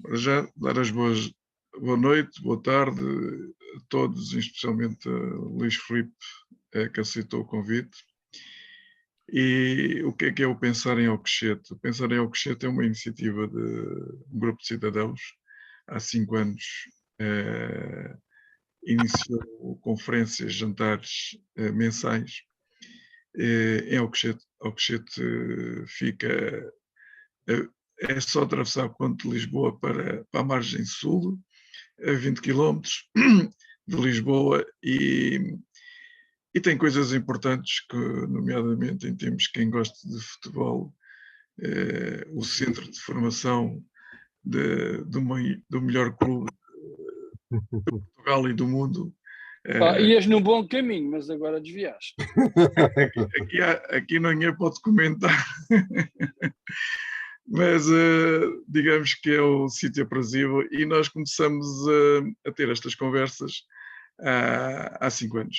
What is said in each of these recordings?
Para já, dar as boa noite, boa tarde a todos, especialmente a Luís Filipe, que aceitou o convite. E o que é o Pensar em Alcochete? O Pensar em Alcochete é uma iniciativa de um grupo de cidadãos. Há 5 anos iniciou conferências, jantares mensais em Alcochete. Alcochete fica é só atravessar a ponte de Lisboa para a margem sul, a 20 quilómetros de Lisboa, e tem coisas importantes, que, nomeadamente em termos, quem gosta de futebol, o centro de formação do melhor clube de Portugal e do mundo. Ias num bom caminho, mas agora desviaste. Aqui ninguém pode comentar, mas digamos que é o sítio aprazível, e nós começamos a ter estas conversas há 5 anos.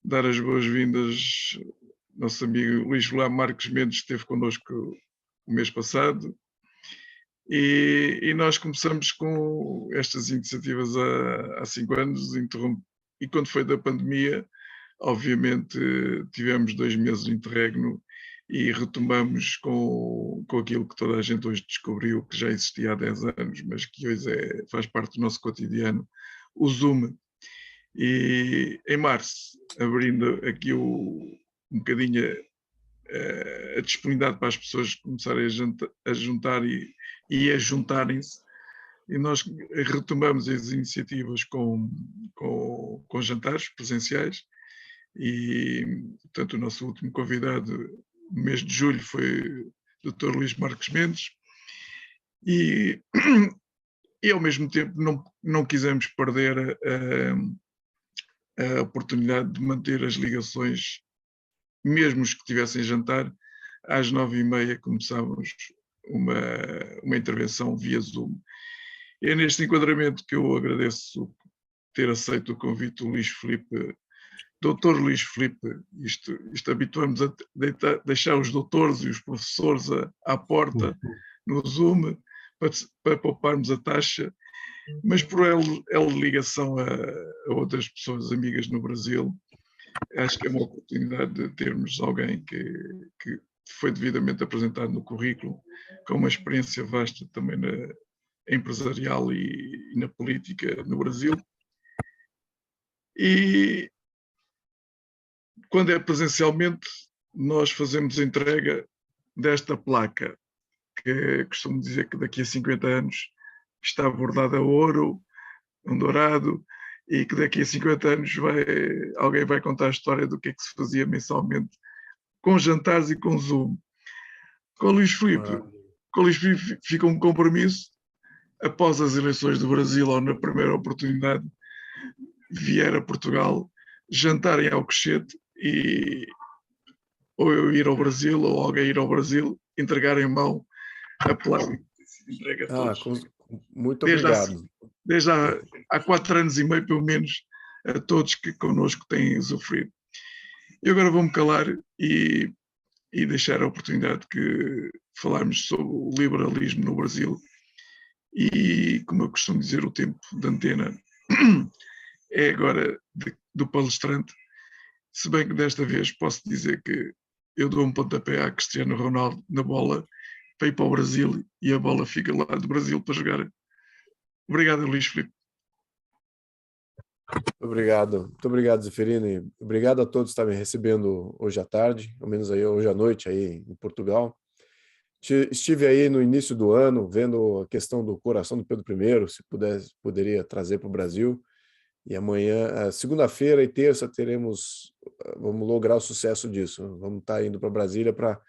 Dar as boas-vindas, nosso amigo Luís Guilherme Marques Mendes esteve connosco o mês passado, e nós começamos com estas iniciativas há 5 anos, e quando foi da pandemia, obviamente tivemos 2 meses de interregno e retomamos com aquilo que toda a gente hoje descobriu, que já existia há 10 anos, mas que hoje faz parte do nosso cotidiano, o Zoom. E em março, abrindo aqui um bocadinho a disponibilidade para as pessoas começarem a juntar e a juntarem-se, e nós retomamos as iniciativas com jantares presenciais. E, portanto, o nosso último convidado no mês de julho foi o Dr. Luís Marques Mendes, e ao mesmo tempo não quisemos perder a oportunidade de manter as ligações, mesmo os que tivessem jantar. Às 9h30 começávamos uma intervenção via Zoom. É neste enquadramento que eu agradeço ter aceito o convite do Luís Filipe, Doutor Luís Filipe. Isto habituamos a deixar os doutores e os professores à porta no Zoom para pouparmos a taxa, mas por ela ligação a outras pessoas amigas no Brasil, acho que é uma oportunidade de termos alguém que foi devidamente apresentado no currículo, com uma experiência vasta também empresarial e na política no Brasil. E quando é presencialmente, nós fazemos a entrega desta placa, que costumo dizer que daqui a 50 anos está bordada a ouro, um dourado, e que daqui a 50 anos alguém vai contar a história do que é que se fazia mensalmente com jantares e com Zoom. Com o Luís Filipe, fica um compromisso, após as eleições do Brasil, ou na primeira oportunidade, vier a Portugal, jantar em Alcochete, e ou eu ir ao Brasil, ou alguém ir ao Brasil, entregar em mão a placa que se entrega a todos. Muito obrigado. Desde há 4 anos e meio, pelo menos, a todos que connosco têm usufruído. E agora vou-me calar e deixar a oportunidade que falarmos sobre o liberalismo no Brasil. E, como eu costumo dizer, o tempo de antena é agora do palestrante, se bem que desta vez posso dizer que eu dou um pontapé a Cristiano Ronaldo na bola para ir para o Brasil, e a bola fica lá do Brasil para jogar. Obrigado, Luís Filipe. Obrigado. Muito obrigado, Zeferino. Obrigado a todos que estão me recebendo hoje à tarde, ao menos aí hoje à noite aí em Portugal. Estive aí no início do ano vendo a questão do coração do Pedro I, se poderia trazer para o Brasil. E amanhã, segunda-feira e terça, vamos lograr o sucesso disso. Vamos estar indo para Brasília para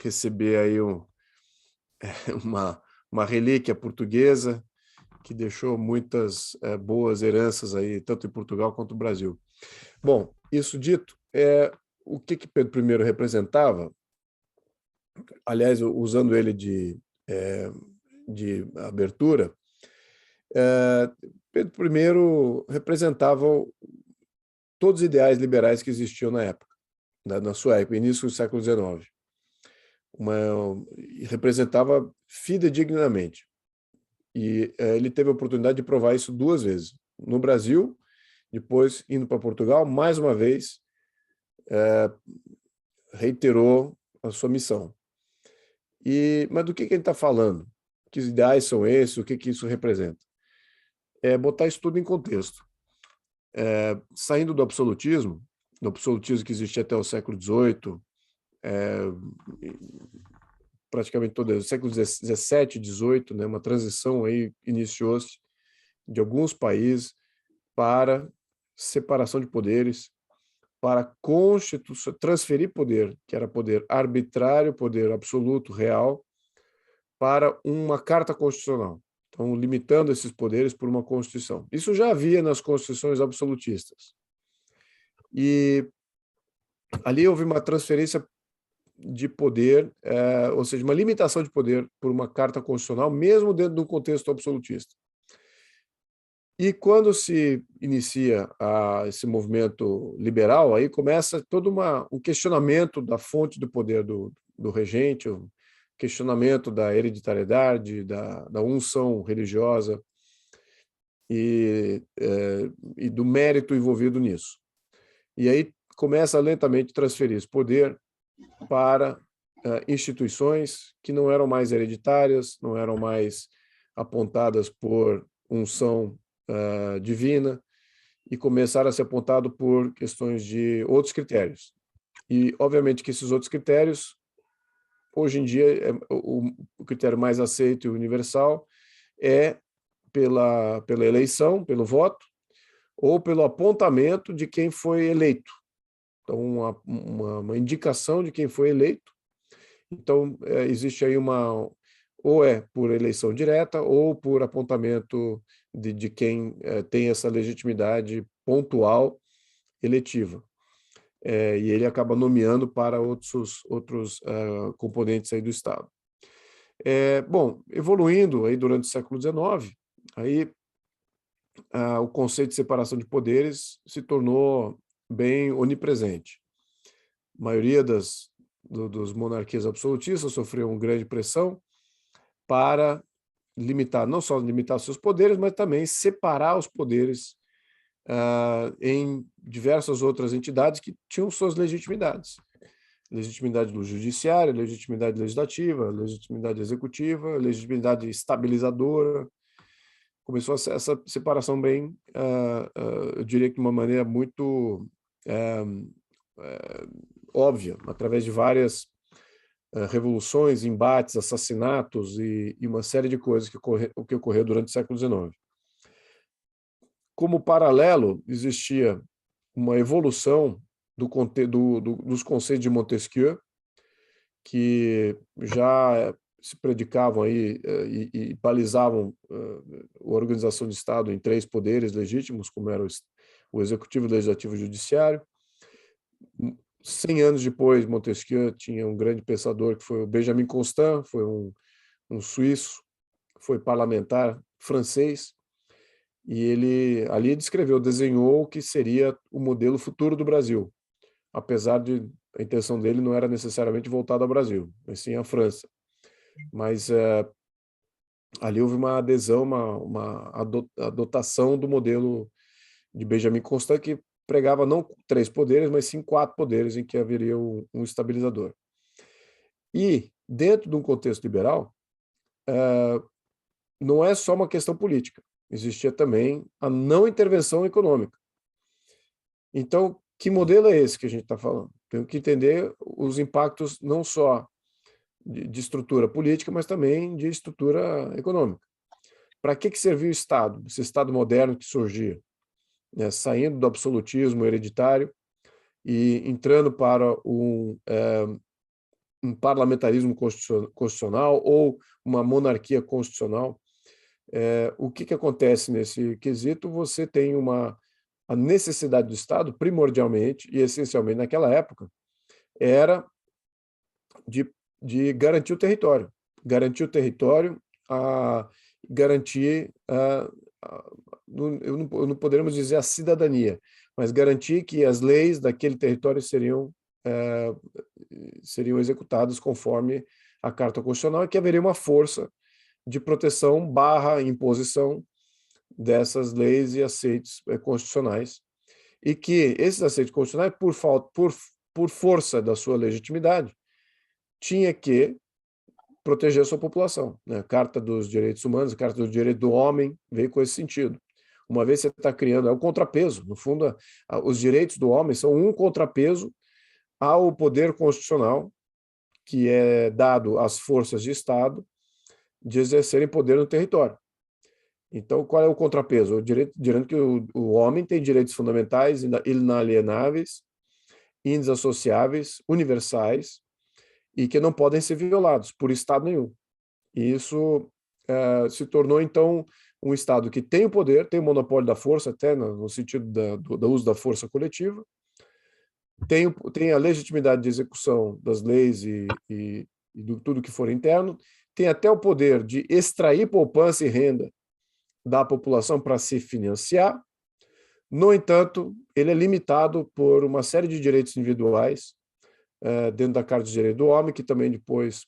receber aí uma relíquia portuguesa que deixou muitas boas heranças aí, tanto em Portugal quanto no Brasil. Bom, isso dito, o que Pedro I representava, aliás, usando ele de abertura, Pedro I representava todos os ideais liberais que existiam na época, na sua época, início do século XIX. Representava fidedignamente. E ele teve a oportunidade de provar isso 2 vezes. No Brasil, depois indo para Portugal, mais uma vez, reiterou a sua missão. Mas do que a gente está falando? Que ideais são esses? O que isso representa? É botar isso tudo em contexto. Saindo do absolutismo que existia até o século XVIII, praticamente todo o século XVII, XVIII, né, uma transição aí iniciou-se de alguns países para separação de poderes, para transferir poder, que era poder arbitrário, poder absoluto, real, para uma carta constitucional. Então, limitando esses poderes por uma Constituição. Isso já havia nas constituições absolutistas. E ali houve uma transferência de poder, ou seja, uma limitação de poder por uma carta constitucional, mesmo dentro do contexto absolutista. E quando se inicia esse movimento liberal, aí começa todo um questionamento da fonte do poder do regente, o questionamento da hereditariedade, da unção religiosa e do mérito envolvido nisso. E aí começa lentamente a transferir esse poder para instituições que não eram mais hereditárias, não eram mais apontadas por unção divina, e começaram a ser apontado por questões de outros critérios. E, obviamente, que esses outros critérios, hoje em dia, o critério mais aceito e universal é pela eleição, pelo voto, ou pelo apontamento de quem foi eleito. Então, uma indicação de quem foi eleito. Então, existe aí ou é por eleição direta ou por apontamento de quem tem essa legitimidade pontual eletiva. E ele acaba nomeando para outros componentes aí do Estado. Bom, evoluindo aí durante o século XIX, aí, o conceito de separação de poderes se tornou bem onipresente. A maioria dos monarquias absolutistas sofreu uma grande pressão para limitar, não só limitar seus poderes, mas também separar os poderes em diversas outras entidades que tinham suas legitimidades. Legitimidade do judiciário, legitimidade legislativa, legitimidade executiva, legitimidade estabilizadora. Começou essa separação bem, eu diria que de uma maneira muito óbvia, através de várias revoluções, embates, assassinatos e uma série de coisas que ocorreu durante o século XIX. Como paralelo, existia uma evolução dos conceitos de Montesquieu, que já se predicavam aí e balizavam a organização do Estado em 3 poderes legítimos, como era o executivo, o legislativo e o judiciário. 100 anos depois, Montesquieu tinha um grande pensador que foi o Benjamin Constant, foi um suíço, foi parlamentar francês, e ele ali desenhou o que seria o modelo futuro do Brasil, apesar de a intenção dele não era necessariamente voltada ao Brasil, mas sim à França. Mas ali houve uma adesão, uma adotação do modelo de Benjamin Constant, que pregava não 3 poderes, mas sim 4 poderes, em que haveria um estabilizador. E, dentro de um contexto liberal, não é só uma questão política, existia também a não intervenção econômica. Então, que modelo é esse que a gente está falando? Temos que entender os impactos não só de estrutura política, mas também de estrutura econômica. Para que serviu o Estado, esse Estado moderno que surgia? Saindo do absolutismo hereditário e entrando para um parlamentarismo constitucional ou uma monarquia constitucional. O que acontece nesse quesito? Você tem a necessidade do Estado, primordialmente e essencialmente naquela época, era de garantir o território. Garantir o território, garantir, não poderíamos dizer a cidadania, mas garantir que as leis daquele território seriam executadas conforme a Carta Constitucional e que haveria uma força de proteção barra imposição dessas leis e aceites constitucionais, e que esses aceites constitucionais, por força da sua legitimidade, tinha que proteger a sua população, né? A Carta dos Direitos Humanos, a Carta do Direito do Homem veio com esse sentido. Uma vez você está criando, é um contrapeso, no fundo, os direitos do homem são um contrapeso ao poder constitucional que é dado às forças de Estado de exercerem poder no território. Então, qual é o contrapeso? O direito, dizendo que o homem tem direitos fundamentais, inalienáveis, indissociáveis, universais, e que não podem ser violados por Estado nenhum. E isso se tornou, então, um Estado que tem o poder, tem o monopólio da força, até no sentido do uso da força coletiva, tem a legitimidade de execução das leis e de tudo que for interno, tem até o poder de extrair poupança e renda da população para se financiar. No entanto, ele é limitado por uma série de direitos individuais dentro da Carta dos Direitos do Homem, que também depois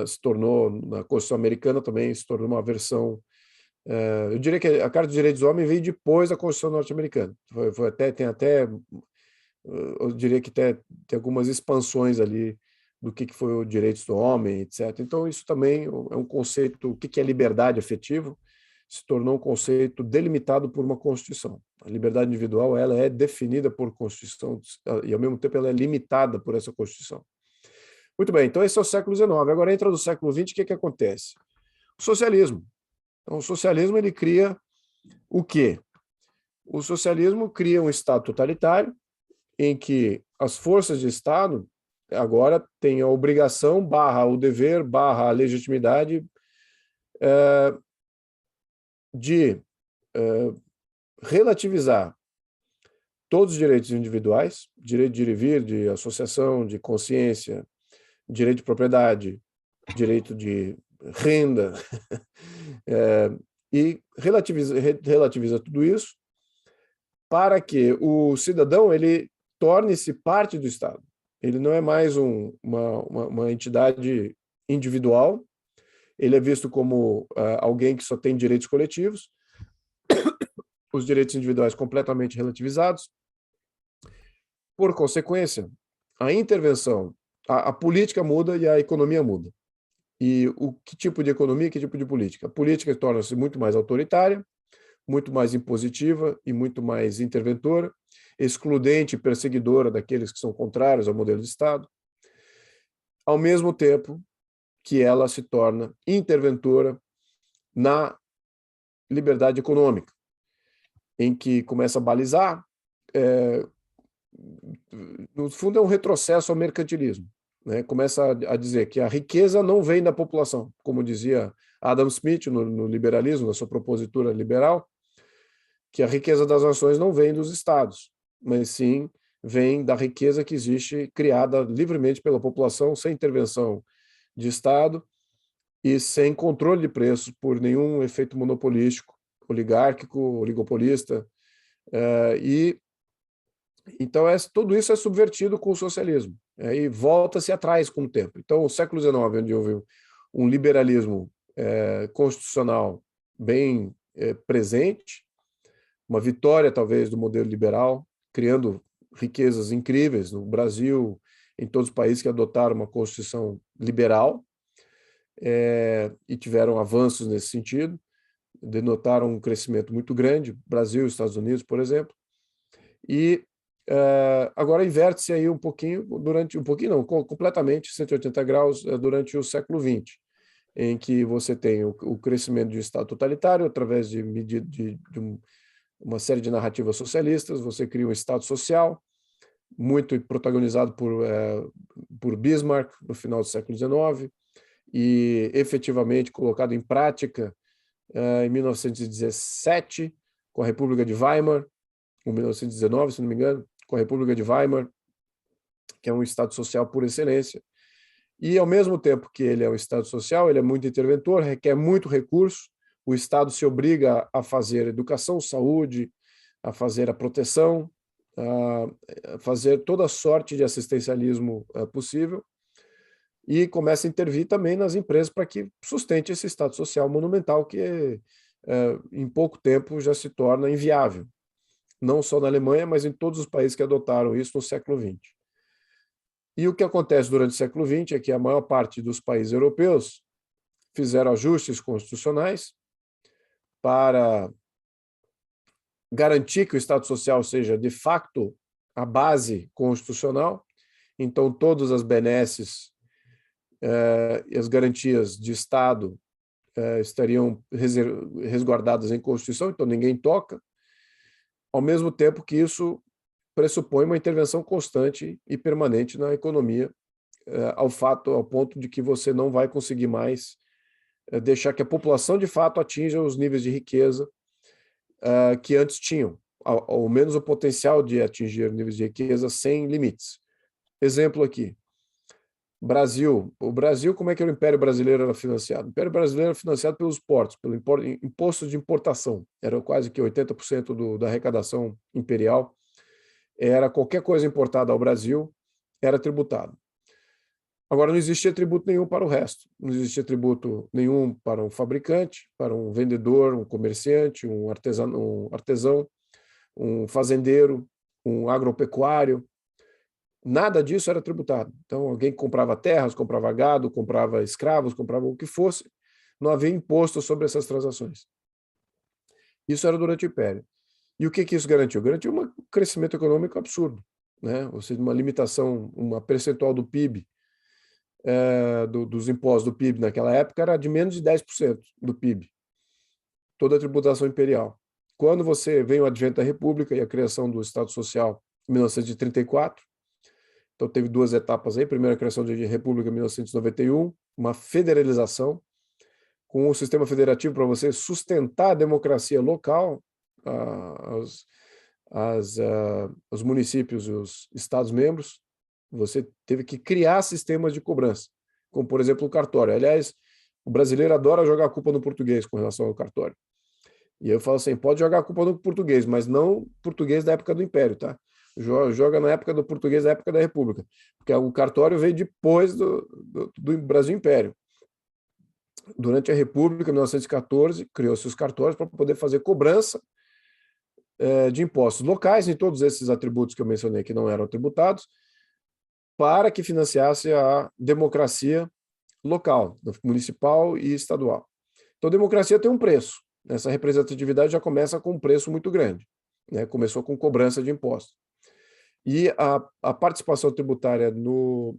se tornou, na Constituição Americana, também se tornou uma versão. Eu diria que a Carta dos Direitos do Homem veio depois da Constituição norte-americana. Tem até, eu diria que tem algumas expansões ali do que foi o direitos do homem, etc. Então, isso também é um conceito, o que é liberdade efetiva, se tornou um conceito delimitado por uma Constituição. A liberdade individual, ela é definida por Constituição e, ao mesmo tempo, ela é limitada por essa Constituição. Muito bem, então esse é o século XIX. Agora entra no século XX, o que acontece? O socialismo. Então, o socialismo, ele cria o quê? O socialismo cria um Estado totalitário em que as forças de Estado agora têm a obrigação, barra o dever, barra a legitimidade de relativizar todos os direitos individuais, direito de ir e vir, de associação, de consciência, direito de propriedade, direito de renda, e relativiza tudo isso para que o cidadão ele torne-se parte do Estado. Ele não é mais uma entidade individual, ele é visto como alguém que só tem direitos coletivos, os direitos individuais completamente relativizados. Por consequência, a intervenção, a política muda e a economia muda. E que tipo de economia, que tipo de política? A política torna-se muito mais autoritária, muito mais impositiva e muito mais interventora, excludente e perseguidora daqueles que são contrários ao modelo de Estado, ao mesmo tempo que ela se torna interventora na liberdade econômica, em que começa a balizar, no fundo é um retrocesso ao mercantilismo, né? Começa a dizer que a riqueza não vem da população, como dizia Adam Smith no liberalismo, na sua propositura liberal, que a riqueza das nações não vem dos estados, mas sim vem da riqueza que existe, criada livremente pela população, sem intervenção de Estado e sem controle de preços por nenhum efeito monopolístico, oligárquico, oligopolista. E então tudo isso é subvertido com o socialismo, e volta-se atrás com o tempo. Então, o século XIX, onde houve um liberalismo constitucional bem presente, uma vitória talvez do modelo liberal, criando riquezas incríveis no Brasil, em todos os países que adotaram uma Constituição liberal, e tiveram avanços nesse sentido, denotaram um crescimento muito grande, Brasil e Estados Unidos, por exemplo, e agora inverte-se aí um pouquinho, completamente, 180 graus, durante o século XX, em que você tem o crescimento de um Estado totalitário através de uma série de narrativas socialistas, você cria um Estado social, muito protagonizado por Bismarck no final do século XIX, e efetivamente colocado em prática em 1917, com a República de Weimar, em 1919, se não me engano, com a República de Weimar, que é um Estado social por excelência. E, ao mesmo tempo que ele é um Estado social, ele é muito interventor, requer muito recurso, o Estado se obriga a fazer educação, saúde, a fazer a proteção, a fazer toda sorte de assistencialismo possível, e começa a intervir também nas empresas para que sustente esse Estado social monumental que, em pouco tempo, já se torna inviável, não só na Alemanha, mas em todos os países que adotaram isso no século XX. E o que acontece durante o século XX é que a maior parte dos países europeus fizeram ajustes constitucionais para garantir que o Estado Social seja, de facto, a base constitucional. Então, todas as benesses e as garantias de Estado estariam resguardadas em Constituição, então ninguém toca, ao mesmo tempo que isso pressupõe uma intervenção constante e permanente na economia, ao ponto de que você não vai conseguir mais deixar que a população de fato atinja os níveis de riqueza que antes tinham, ao menos o potencial de atingir níveis de riqueza sem limites. Exemplo aqui, Brasil. O Brasil, como é que o Império Brasileiro era financiado? O Império Brasileiro era financiado pelos portos, pelo imposto de importação. Era quase que 80% da arrecadação imperial. Era qualquer coisa importada ao Brasil, era tributado. Agora, não existia tributo nenhum para o resto. Não existia tributo nenhum para um fabricante, para um vendedor, um comerciante, um artesão, um fazendeiro, um agropecuário. Nada disso era tributado. Então, alguém comprava terras, comprava gado, comprava escravos, comprava o que fosse, não havia imposto sobre essas transações. Isso era durante o Império. E o que isso garantiu? Garantiu um crescimento econômico absurdo, né? Ou seja, uma limitação, uma percentual do PIB, dos impostos do PIB naquela época era de menos de 10% do PIB, toda a tributação imperial. Quando você vem o advento da República e a criação do Estado Social em 1934, então teve duas etapas aí, primeira a criação de República em 1991, uma federalização, com um sistema federativo para você sustentar a democracia local, os municípios e os estados-membros. Você teve que criar sistemas de cobrança, como, por exemplo, o cartório. Aliás, o brasileiro adora jogar a culpa no português com relação ao cartório. E eu falo assim, pode jogar a culpa no português, mas não português da época do Império, tá? Joga na época do português da época da República, porque o cartório veio depois do Brasil Império. Durante a República, em 1914, criou-se os cartórios para poder fazer cobrança de impostos locais em todos esses atributos que eu mencionei que não eram tributados, para que financiasse a democracia local, municipal e estadual. Então, a democracia tem um preço. Essa representatividade já começa com um preço muito grande, né? Começou com cobrança de impostos. E a participação tributária no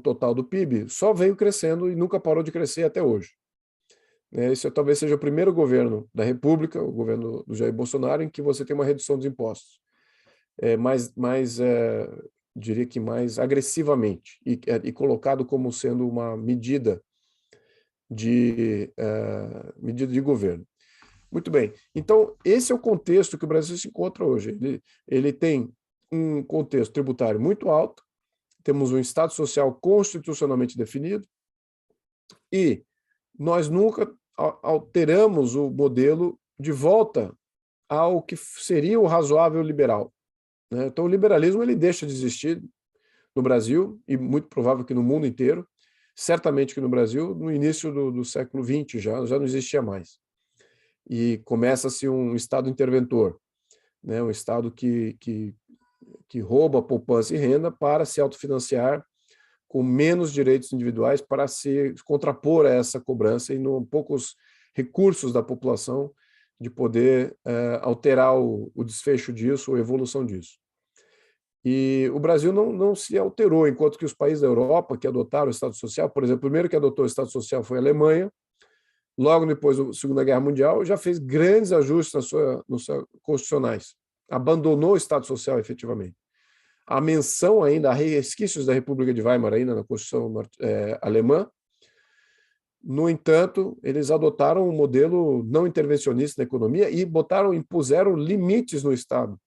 total do PIB só veio crescendo e nunca parou de crescer até hoje. Esse talvez seja o primeiro governo da República, o governo do Jair Bolsonaro, em que você tem uma redução dos impostos. Diria que mais agressivamente, e colocado como sendo uma medida de governo. Muito bem. Então, esse é o contexto que o Brasil se encontra hoje. Ele tem um contexto tributário muito alto, temos um Estado social constitucionalmente definido, e nós nunca alteramos o modelo de volta ao que seria o razoável liberal. Então, o liberalismo ele deixa de existir no Brasil, e muito provável que no mundo inteiro, certamente que no Brasil, no início do século XX já não existia mais. E começa-se um Estado interventor, né? Um Estado que rouba poupança e renda para se autofinanciar com menos direitos individuais para se contrapor a essa cobrança e no poucos recursos da população de poder alterar o desfecho disso ou a evolução disso. E o Brasil não se alterou, enquanto que os países da Europa que adotaram o Estado Social, por exemplo, o primeiro que adotou o Estado Social foi a Alemanha, logo depois da Segunda Guerra Mundial, já fez grandes ajustes nos seus constitucionais, abandonou o Estado Social efetivamente. A menção ainda, há resquícios da República de Weimar ainda na Constituição alemã. No entanto, eles adotaram um modelo não intervencionista na economia e impuseram limites no Estado,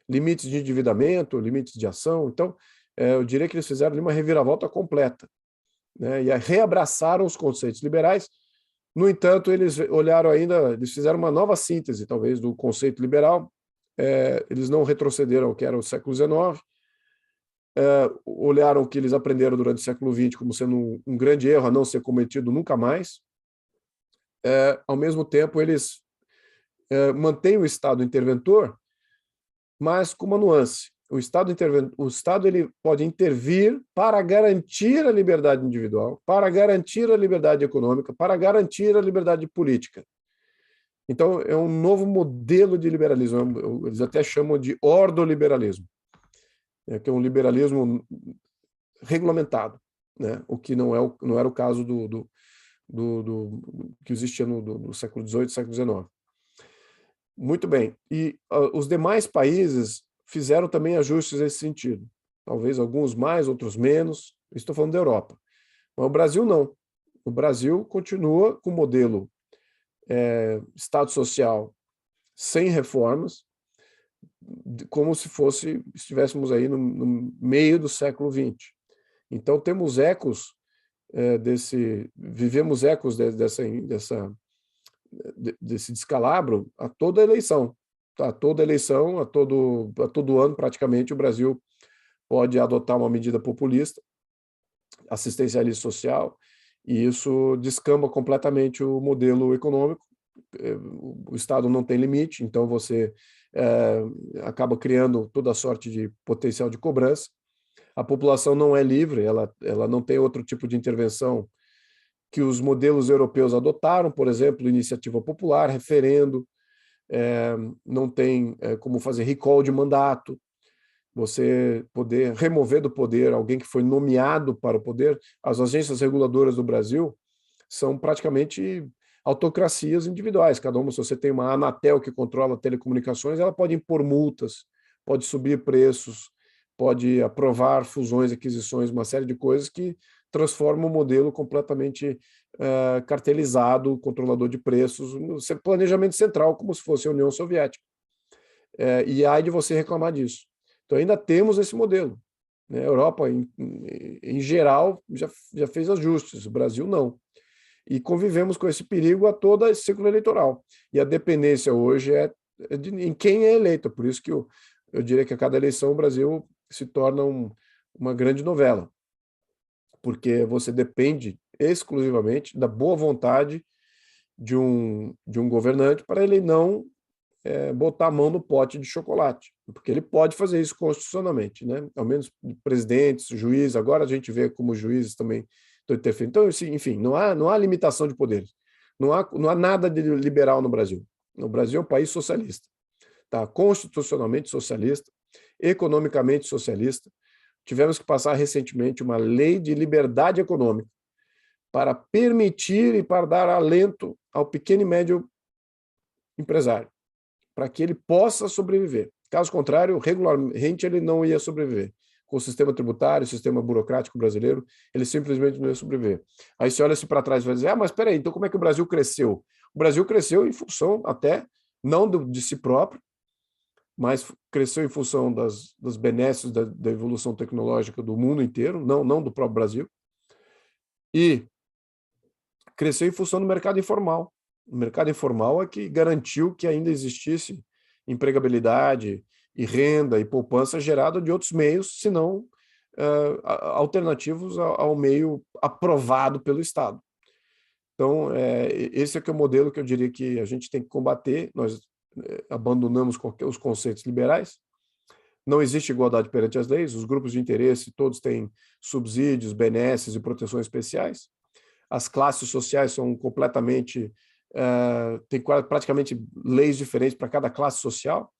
limites de endividamento, limites de ação. Então, eu diria que eles fizeram uma reviravolta completa, né? E reabraçaram os conceitos liberais. No entanto, eles eles fizeram uma nova síntese, talvez, do conceito liberal. Eles não retrocederam ao que era o século XIX, olharam o que eles aprenderam durante o século XX como sendo um grande erro a não ser cometido nunca mais. Ao mesmo tempo, eles mantêm o Estado interventor, mas com uma nuance. O Estado ele pode intervir para garantir a liberdade individual, para garantir a liberdade econômica, para garantir a liberdade política. Então, é um novo modelo de liberalismo, eles até chamam de ordoliberalismo, que é um liberalismo regulamentado, né? O que não era o caso do que existia no século XVIII e século XIX. Muito bem. E os demais países fizeram também ajustes nesse sentido. Talvez alguns mais, outros menos. Estou falando da Europa. Mas o Brasil não. O Brasil continua com o modelo Estado Social sem reformas, como se estivéssemos aí no meio do século XX. Então, temos ecos vivemos ecos desse descalabro a toda eleição. A toda eleição, a todo ano, praticamente, o Brasil pode adotar uma medida populista, assistencialista social, e isso descamba completamente o modelo econômico. O Estado não tem limite, então você acaba criando toda sorte de potencial de cobrança. A população não é livre, ela não tem outro tipo de intervenção que os modelos europeus adotaram, por exemplo, iniciativa popular, referendo, não tem como fazer recall de mandato, você poder remover do poder alguém que foi nomeado para o poder. As agências reguladoras do Brasil são praticamente autocracias individuais, cada uma, se você tem uma Anatel que controla telecomunicações, ela pode impor multas, pode subir preços, pode aprovar fusões, aquisições, uma série de coisas que transformam o modelo completamente cartelizado, controlador de preços, no planejamento central, como se fosse a União Soviética. E aí de você reclamar disso. Então ainda temos esse modelo, né? A Europa, em geral, já fez ajustes, o Brasil não. E convivemos com esse perigo a todo esse ciclo eleitoral. E a dependência hoje em quem é eleito. Por isso que eu diria que a cada eleição o Brasil se torna uma grande novela, porque você depende exclusivamente da boa vontade de um governante para ele não botar a mão no pote de chocolate, porque ele pode fazer isso constitucionalmente, né? Ao menos presidentes, juízes, agora a gente vê como juízes também estão interferindo. Então, enfim, não há limitação de poderes, não há nada de liberal no Brasil. O Brasil é um país socialista, tá? Constitucionalmente socialista, economicamente socialista. Tivemos que passar recentemente uma lei de liberdade econômica para permitir e para dar alento ao pequeno e médio empresário, para que ele possa sobreviver. Caso contrário, regularmente ele não ia sobreviver. Com o sistema tributário, o sistema burocrático brasileiro, ele simplesmente não ia sobreviver. Aí você olha-se para trás e vai dizer, mas espera aí, então como é que o Brasil cresceu? O Brasil cresceu em função até, não de si próprio, mas cresceu em função das benesses da evolução tecnológica do mundo inteiro, não do próprio Brasil, e cresceu em função do mercado informal. O mercado informal é que garantiu que ainda existisse empregabilidade e renda e poupança gerada de outros meios, senão alternativos ao meio aprovado pelo Estado. Então, esse é que é o modelo que eu diria que a gente tem que combater. Nós abandonamos os conceitos liberais. Não existe igualdade perante as leis, os grupos de interesse todos têm subsídios, benesses e proteções especiais. As classes sociais são completamente... tem praticamente leis diferentes para cada classe social,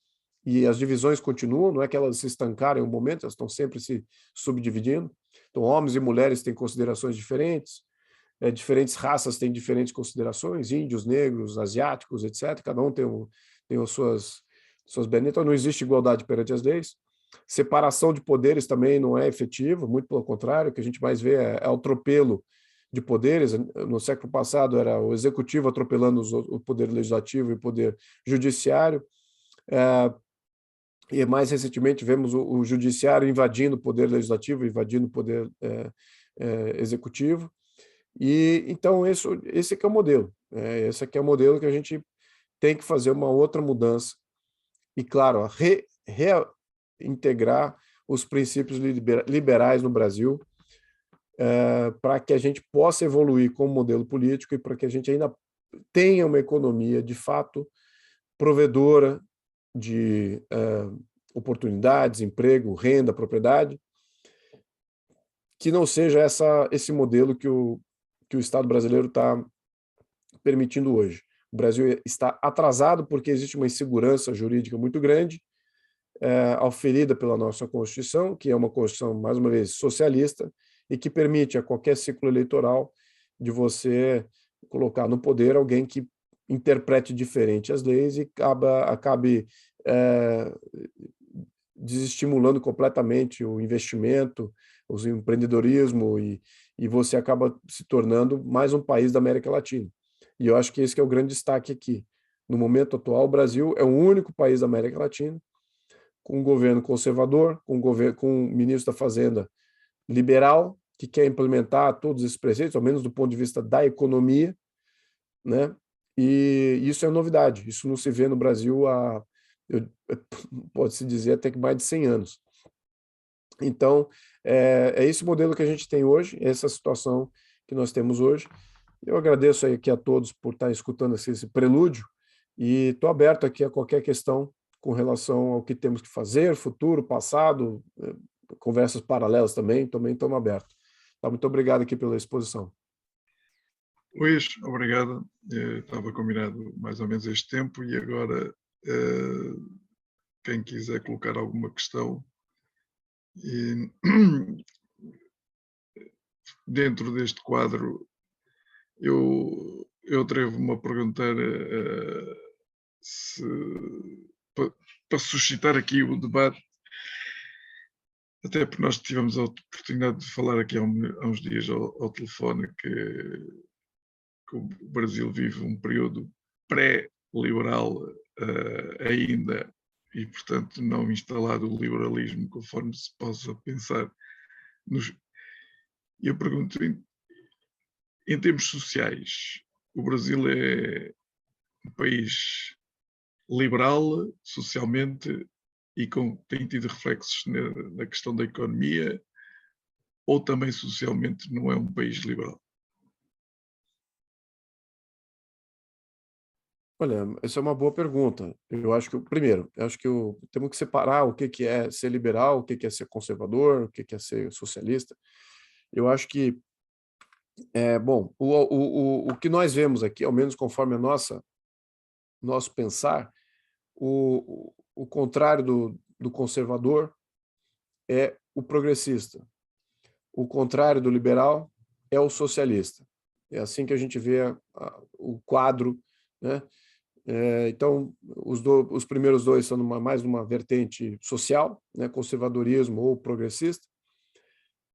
e as divisões continuam, não é que elas se estancaram em um momento, elas estão sempre se subdividindo. Então, homens e mulheres têm considerações diferentes, diferentes raças têm diferentes considerações, índios, negros, asiáticos, etc. Cada um tem as suas benesses. Então, não existe igualdade perante as leis. Separação de poderes também não é efetiva, muito pelo contrário, o que a gente mais vê é o atropelo de poderes. No século passado era o executivo atropelando o poder legislativo e o poder judiciário, e mais recentemente vemos o judiciário invadindo o poder legislativo, invadindo o poder executivo. E então esse aqui é o modelo, esse aqui é o modelo que a gente tem que fazer uma outra mudança e, claro, reintegrar os princípios liberais no Brasil, para que a gente possa evoluir como modelo político e para que a gente ainda tenha uma economia, de fato, provedora de oportunidades, emprego, renda, propriedade, que não seja esse modelo que o Estado brasileiro está permitindo hoje. O Brasil está atrasado porque existe uma insegurança jurídica muito grande, auferida pela nossa Constituição, que é uma Constituição, mais uma vez, socialista, e que permite a qualquer ciclo eleitoral de você colocar no poder alguém que interprete diferente as leis e acabe desestimulando completamente o investimento, o empreendedorismo, e você acaba se tornando mais um país da América Latina. E eu acho que esse que é o grande destaque aqui. No momento atual, o Brasil é o único país da América Latina com um governo conservador, com um ministro da Fazenda liberal, que quer implementar todos esses preceitos, ao menos do ponto de vista da economia, né? E isso é novidade, isso não se vê no Brasil há, pode-se dizer, até que mais de 100 anos. Então, é esse modelo que a gente tem hoje, essa situação que nós temos hoje. Eu agradeço aqui a todos por estar escutando esse prelúdio e estou aberto aqui a qualquer questão com relação ao que temos que fazer, futuro, passado, conversas paralelas também estamos abertos. Tá, muito obrigado aqui pela exposição. Luís, obrigado. Estava combinado mais ou menos este tempo e agora quem quiser colocar alguma questão e dentro deste quadro eu atrevo-me a perguntar para suscitar aqui o debate, até porque nós tivemos a oportunidade de falar aqui há uns dias ao telefone que o Brasil vive um período pré-liberal ainda e, portanto, não instalado o liberalismo conforme se possa pensar. Eu pergunto, em termos sociais, o Brasil é um país liberal socialmente e tem tido reflexos na questão da economia, ou também socialmente não é um país liberal? Olha, essa é uma boa pergunta. Eu acho que, primeiro, temos que separar o que é ser liberal, o que é ser conservador, o que é ser socialista. Eu acho que, bom, o que nós vemos aqui, ao menos conforme nosso pensar, o contrário do conservador é o progressista. O contrário do liberal é o socialista. É assim que a gente vê o quadro, né? Então, os primeiros dois são mais uma vertente social, né, conservadorismo ou progressista,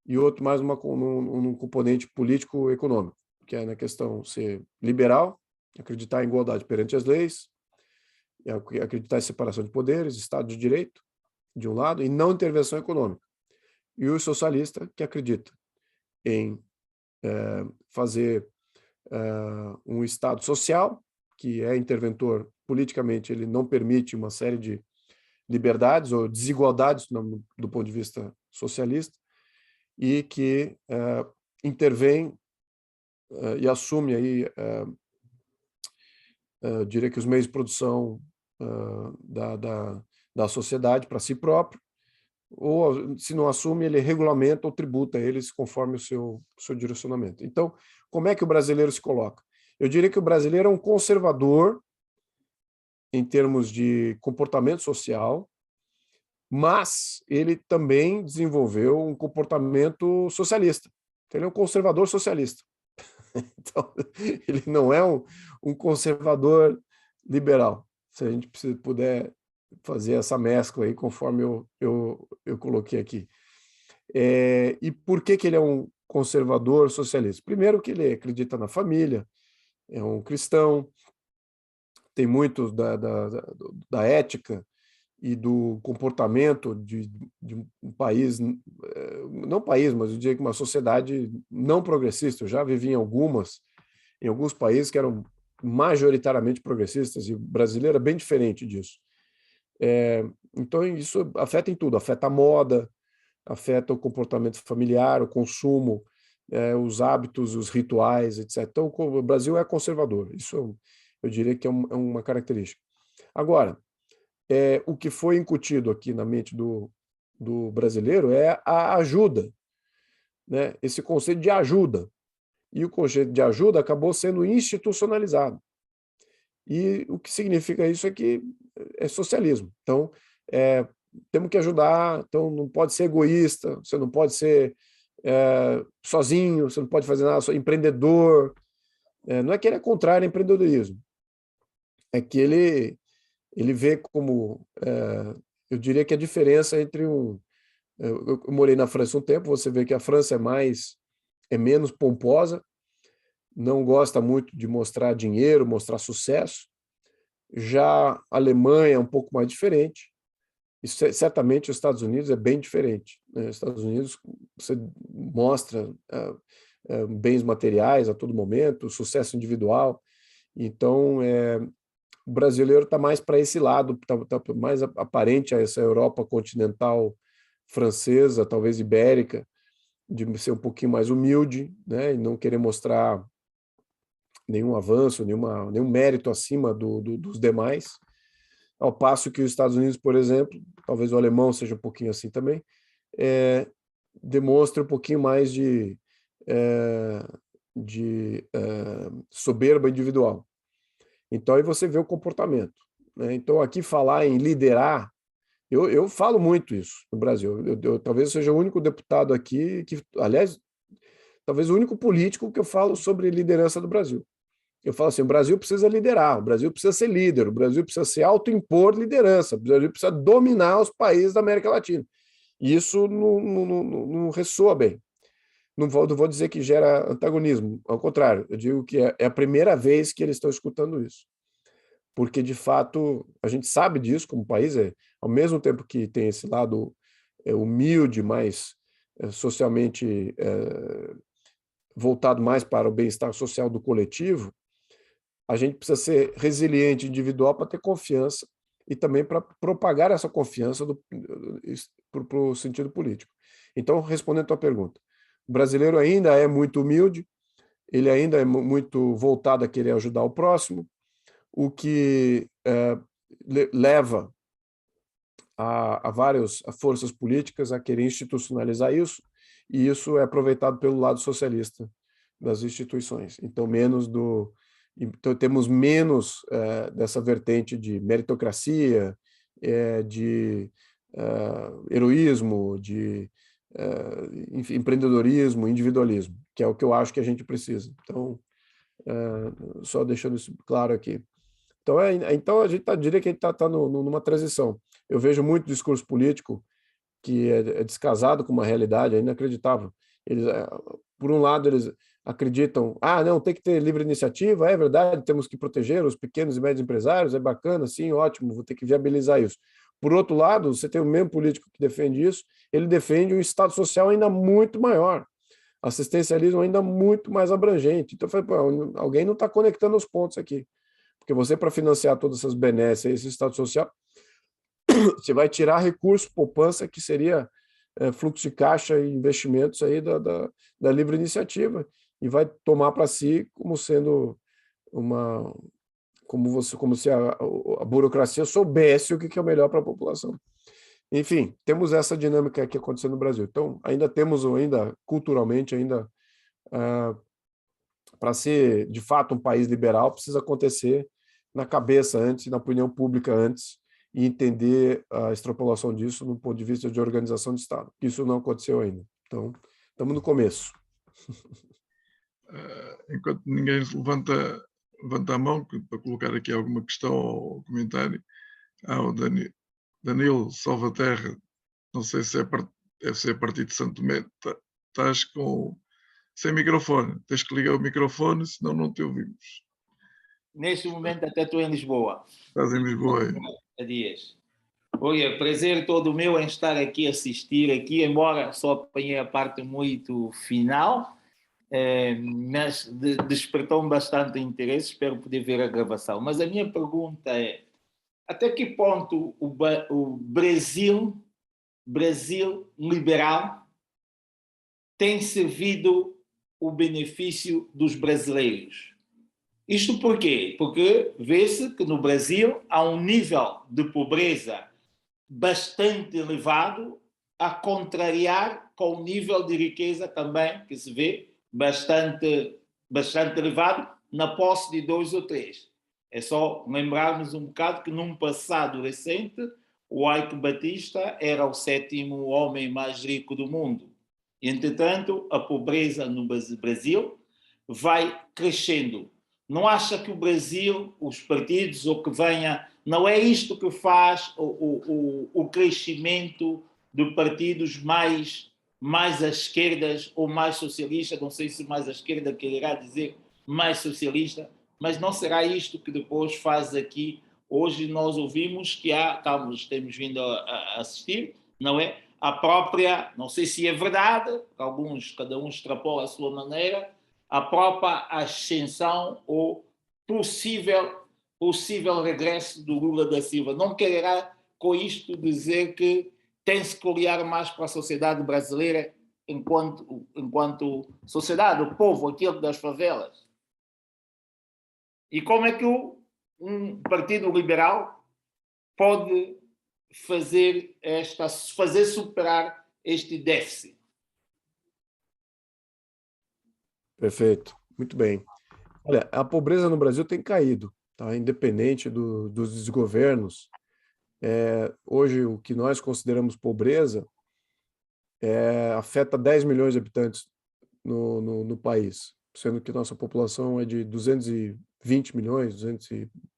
e outro mais num componente político-econômico, que é na questão ser liberal, acreditar em igualdade perante as leis, acreditar em separação de poderes, Estado de Direito, de um lado, e não intervenção econômica. E o socialista, que acredita em fazer um Estado social, que é interventor politicamente, ele não permite uma série de liberdades ou desigualdades do ponto de vista socialista, e que intervém e assume aí, diria que os meios de produção da sociedade para si próprio, ou se não assume, ele regulamenta ou tributa eles conforme o seu direcionamento. Então, como é que o brasileiro se coloca? Eu diria que o brasileiro é um conservador em termos de comportamento social, mas ele também desenvolveu um comportamento socialista. Ele é um conservador socialista. Então, ele não é um conservador liberal. Se a gente puder fazer essa mescla aí, conforme eu coloquei aqui. E por que ele é um conservador socialista? Primeiro que ele acredita na família, é um cristão, tem muito da ética e do comportamento de um país, não país, mas eu diria que uma sociedade não progressista. Eu já vivi em alguns países que eram majoritariamente progressistas, e o brasileiro é bem diferente disso. Então, isso afeta em tudo, afeta a moda, afeta o comportamento familiar, o consumo, os hábitos, os rituais, etc. Então, o Brasil é conservador, isso eu diria que é uma característica. Agora, o que foi incutido aqui na mente do brasileiro é a ajuda, né? Esse conceito de ajuda. E o conceito de ajuda acabou sendo institucionalizado. E o que significa isso é que é socialismo. Então, temos que ajudar, então não pode ser egoísta, você não pode ser sozinho, você não pode fazer nada, só empreendedor. Não é que ele é contrário ao empreendedorismo, é que ele vê como, eu diria que a diferença entre eu morei na França um tempo, você vê que a França é menos pomposa, não gosta muito de mostrar dinheiro, mostrar sucesso. Já a Alemanha é um pouco mais diferente. E certamente os Estados Unidos é bem diferente, né? Os Estados Unidos você mostra bens materiais a todo momento, sucesso individual. Então, o brasileiro está mais para esse lado, tá mais aparente a essa Europa continental francesa, talvez ibérica, de ser um pouquinho mais humilde, né? E não querer mostrar nenhum avanço, nenhum mérito acima dos demais, ao passo que os Estados Unidos, por exemplo, talvez o alemão seja um pouquinho assim também, demonstra um pouquinho mais de soberba individual. Então, aí você vê o comportamento, né? Então, aqui falar em liderar, eu falo muito isso no Brasil. Talvez eu seja o único deputado aqui aliás, talvez o único político que eu falo sobre liderança do Brasil. Eu falo assim, o Brasil precisa liderar, o Brasil precisa ser líder, o Brasil precisa se autoimpor liderança, o Brasil precisa dominar os países da América Latina. E isso não ressoa bem. Não vou dizer que gera antagonismo, ao contrário, eu digo que é a primeira vez que eles estão escutando isso. Porque, de fato, a gente sabe disso como país, ao mesmo tempo que tem esse lado humilde, mais socialmente voltado mais para o bem-estar social do coletivo, a gente precisa ser resiliente individual para ter confiança e também para propagar essa confiança para o sentido político. Então, respondendo a tua pergunta, o brasileiro ainda é muito humilde, ele ainda é muito voltado a querer ajudar o próximo, o que leva a várias forças políticas a querer institucionalizar isso, e isso é aproveitado pelo lado socialista das instituições. Então, temos menos dessa vertente de meritocracia, de heroísmo, de empreendedorismo, individualismo, que é o que eu acho que a gente precisa. Então, só deixando isso claro aqui. Então a gente diria que a gente está numa transição. Eu vejo muito discurso político que é descasado com uma realidade, é inacreditável. Por um lado, eles acreditam, não, tem que ter livre iniciativa, é verdade, temos que proteger os pequenos e médios empresários, é bacana, sim, ótimo, vou ter que viabilizar isso. Por outro lado, você tem o mesmo político que defende isso, ele defende um Estado social ainda muito maior, assistencialismo ainda muito mais abrangente. Então, eu falei, alguém não está conectando os pontos aqui, porque você, para financiar todas essas benesses, esse Estado social, você vai tirar recurso, poupança, que seria fluxo de caixa e investimentos aí da livre iniciativa, e vai tomar para si como sendo como se a burocracia soubesse o que é o melhor para a população. Enfim, temos essa dinâmica aqui acontecendo no Brasil. Então, temos culturalmente, para ser de fato um país liberal, precisa acontecer na cabeça antes, na opinião pública antes, e entender a extrapolação disso no ponto de vista de organização de Estado. Isso não aconteceu ainda. Então, estamos no começo. Enquanto ninguém levanta a mão para colocar aqui alguma questão ou comentário, o Danilo Salvaterra, não sei se deve ser a partir de Santo Tomé, estás sem microfone, tens que ligar o microfone, senão não te ouvimos. Neste momento até estou em Lisboa. Estás em Lisboa aí. Há dias. Olha, prazer todo meu em estar aqui a assistir aqui, embora só apanhei a parte muito final, mas despertou-me bastante interesse, espero poder ver a gravação. Mas a minha pergunta é, até que ponto o Brasil Brasil liberal tem servido o benefício dos brasileiros. Isto por quê? Porque vê-se que no Brasil há um nível de pobreza bastante elevado, a contrariar com o nível de riqueza também que se vê bastante elevado na posse de 2 ou 3. É só lembrarmos um bocado que num passado recente o Eike Batista era o 7º homem mais rico do mundo. Entretanto, a pobreza no Brasil vai crescendo. Não acha que o Brasil, os partidos, ou que venha, não é isto que faz o crescimento de partidos mais à esquerda ou mais socialistas, não sei se mais à esquerda quererá dizer mais socialista, mas não será isto que depois faz aqui. Hoje nós ouvimos que temos vindo a assistir, não é? A própria, não sei se é verdade, cada um extrapola a sua maneira, a própria ascensão ou possível regresso do Lula da Silva. Não quererá com isto dizer que tem-se que olhar mais para a sociedade brasileira enquanto sociedade, o povo, aquilo das favelas. E como é que um partido liberal pode fazer superar este déficit? Perfeito, muito bem. Olha, a pobreza no Brasil tem caído, tá? Independente dos desgovernos. Hoje, o que nós consideramos pobreza afeta 10 milhões de habitantes no país, sendo que nossa população é de 220 milhões,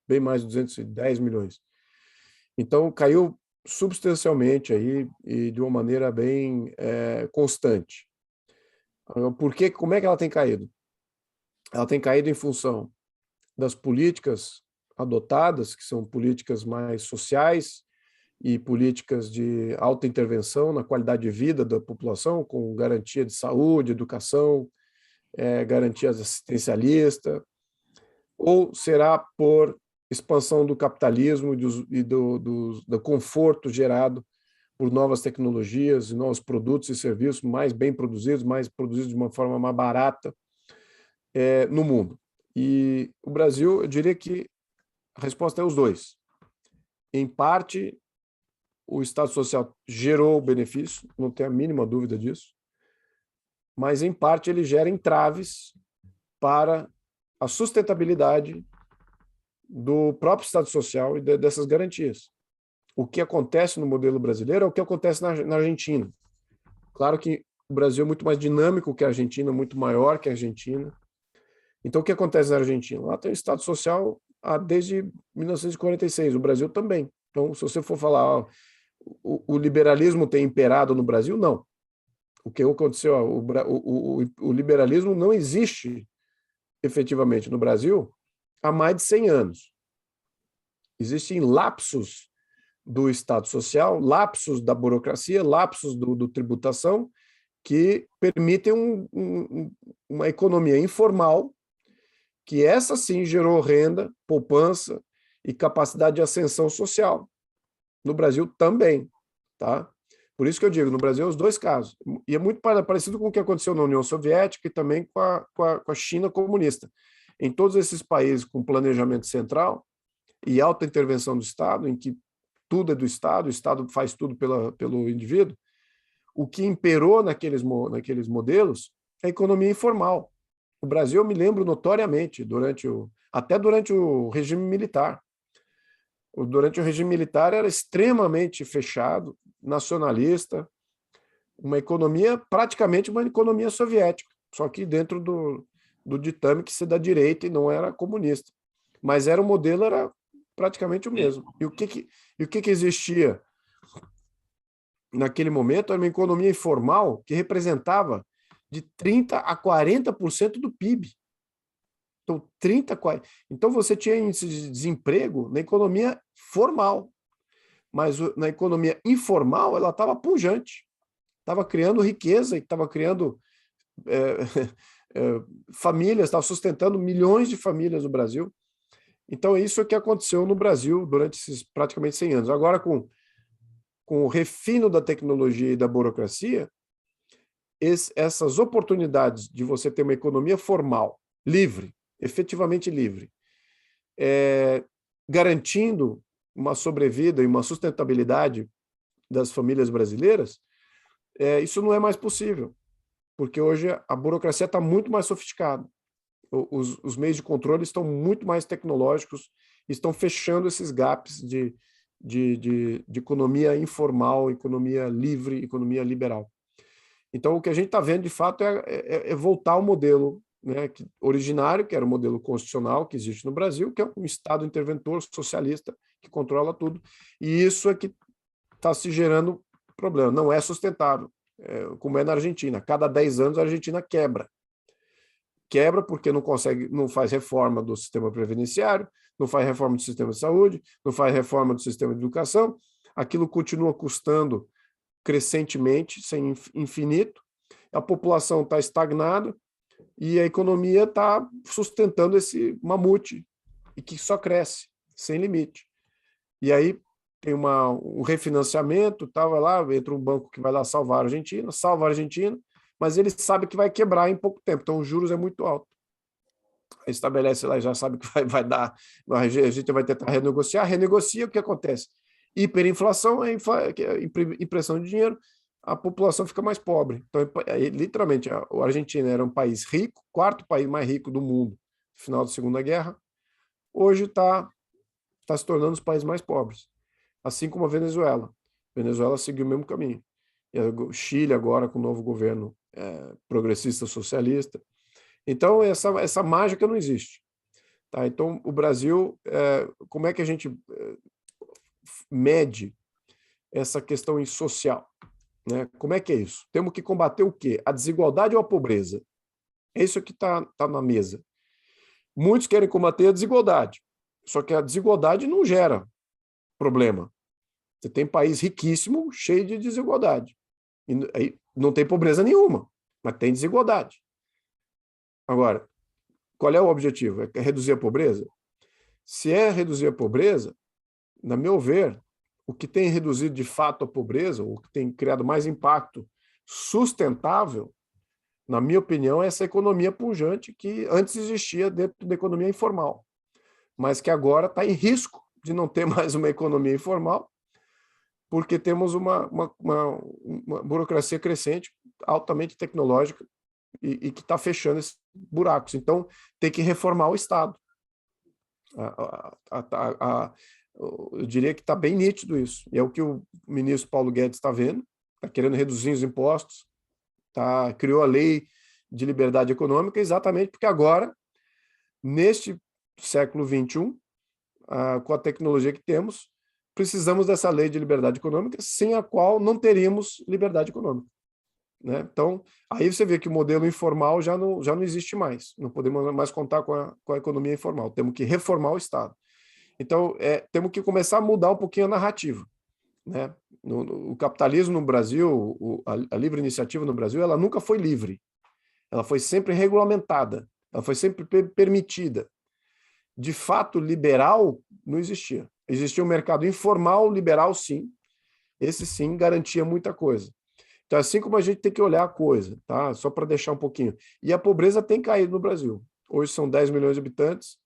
bem mais de 210 milhões. Então, caiu substancialmente aí e de uma maneira bem constante. Como é que ela tem caído? Ela tem caído em função das políticas adotadas, que são políticas mais sociais e políticas de alta intervenção na qualidade de vida da população, com garantia de saúde, educação, garantias assistencialistas, ou será por expansão do capitalismo e do conforto gerado por novas tecnologias e novos produtos e serviços mais bem produzidos, de uma forma mais barata no mundo. E o Brasil, eu diria que a resposta é os dois. Em parte, o Estado Social gerou benefício, não tenho a mínima dúvida disso, mas, em parte, ele gera entraves para a sustentabilidade do próprio Estado Social e dessas garantias. O que acontece no modelo brasileiro é o que acontece na Argentina. Claro que o Brasil é muito mais dinâmico que a Argentina, muito maior que a Argentina. Então, o que acontece na Argentina? Lá tem o Estado Social desde 1946, o Brasil também. Então, se você for falar, o liberalismo tem imperado no Brasil, não. O que aconteceu? O liberalismo não existe efetivamente no Brasil há mais de 100 anos. Existem lapsos do Estado Social, lapsos da burocracia, lapsos do tributação, que permitem uma economia informal, que essa sim gerou renda, poupança e capacidade de ascensão social. No Brasil também, tá? Por isso que eu digo, no Brasil, os dois casos. E é muito parecido com o que aconteceu na União Soviética e também com a China comunista. Em todos esses países com planejamento central e alta intervenção do Estado, em que tudo é do Estado, o Estado faz tudo pelo indivíduo, o que imperou naqueles modelos é a economia informal. O Brasil, eu me lembro notoriamente, até durante o regime militar. Durante o regime militar era extremamente fechado, nacionalista, uma economia, praticamente uma economia soviética, só que dentro do ditame que se da direita e não era comunista. Mas o modelo era praticamente o mesmo. E o que existia naquele momento era uma economia informal que representava de 30% a 40% do PIB. Então, 40%. Então, você tinha índice de desemprego na economia formal, mas na economia informal ela estava pujante, estava criando riqueza e estava criando famílias, estava sustentando milhões de famílias no Brasil. Então, isso é o que aconteceu no Brasil durante esses praticamente 100 anos. Agora, com com o refino da tecnologia e da burocracia, essas oportunidades de você ter uma economia formal, livre, efetivamente livre, garantindo uma sobrevida e uma sustentabilidade das famílias brasileiras, isso não é mais possível, porque hoje a burocracia está muito mais sofisticada. Os meios de controle estão muito mais tecnológicos, estão fechando esses gaps de economia informal, economia livre, economia liberal. Então, o que a gente está vendo, de fato, é voltar ao modelo, né, originário, que era o modelo constitucional que existe no Brasil, que é um Estado interventor socialista que controla tudo. E isso é que está se gerando problema. Não é sustentável, como é na Argentina. Cada 10 anos a Argentina quebra. Quebra porque não faz reforma do sistema previdenciário, não faz reforma do sistema de saúde, não faz reforma do sistema de educação. Aquilo continua custando crescentemente, sem infinito, a população está estagnada e a economia está sustentando esse mamute e que só cresce, sem limite. E aí tem um refinanciamento, vai lá, entra um banco que vai lá salvar a Argentina, mas ele sabe que vai quebrar em pouco tempo, então os juros é muito alto. Estabelece lá, já sabe que vai dar, a gente vai tentar renegocia, o que acontece? Hiperinflação, impressão de dinheiro, a população fica mais pobre. Então, literalmente, a Argentina era um país rico, quarto país mais rico do mundo, no final da Segunda Guerra, hoje está se tornando os países mais pobres, assim como a Venezuela. A Venezuela seguiu o mesmo caminho. E o Chile agora com o novo governo progressista socialista. Então, essa mágica não existe. Tá? Então, o Brasil, como é que a gente mede essa questão social, né? Como é que é isso? Temos que combater o quê? A desigualdade ou a pobreza? É isso que está na mesa. Muitos querem combater a desigualdade, só que a desigualdade não gera problema. Você tem país riquíssimo, cheio de desigualdade. E aí não tem pobreza nenhuma, mas tem desigualdade. Agora, qual é o objetivo? É reduzir a pobreza? Se é reduzir a pobreza, na meu ver, o que tem reduzido de fato a pobreza, o que tem criado mais impacto sustentável, na minha opinião, é essa economia pujante que antes existia dentro da economia informal, mas que agora está em risco de não ter mais uma economia informal, porque temos uma burocracia crescente, altamente tecnológica, e que está fechando esses buracos. Então, tem que reformar o Estado. Eu diria que está bem nítido isso. E é o que o ministro Paulo Guedes está vendo, está querendo reduzir os impostos, criou a lei de liberdade econômica exatamente porque agora, neste século XXI, com a tecnologia que temos, precisamos dessa lei de liberdade econômica, sem a qual não teríamos liberdade econômica. Né? Então, aí você vê que o modelo informal já não existe mais. Não podemos mais contar com a economia informal. Temos que reformar o Estado. Então, temos que começar a mudar um pouquinho a narrativa. Né? O capitalismo no Brasil, a livre iniciativa no Brasil, ela nunca foi livre. Ela foi sempre regulamentada. Ela foi sempre permitida. De fato, liberal não existia. Existia um mercado informal, liberal, sim. Esse, sim, garantia muita coisa. Então, assim como a gente tem que olhar a coisa, tá? Só para deixar um pouquinho. E a pobreza tem caído no Brasil. Hoje são 10 milhões de habitantes.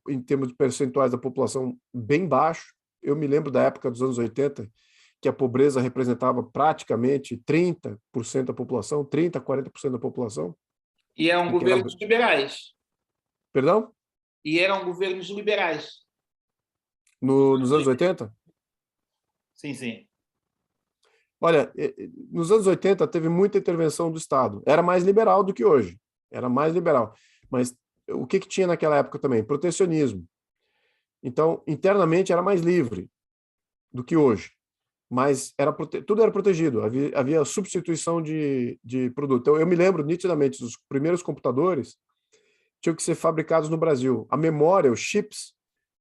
Em termos de percentuais da população, bem baixo. Eu me lembro da época dos anos 80, que a pobreza representava praticamente 30% da população, 30%, 40% da população. E eram governos liberais. Perdão? E eram governos liberais. Nos anos 80? Sim, sim. Olha, nos anos 80 teve muita intervenção do Estado. Era mais liberal do que hoje. Era mais liberal. Mas o que tinha naquela época também? Protecionismo. Então, internamente era mais livre do que hoje. Mas tudo era protegido. Havia substituição de produto. Então, eu me lembro nitidamente, os primeiros computadores tinham que ser fabricados no Brasil. A memória, os chips,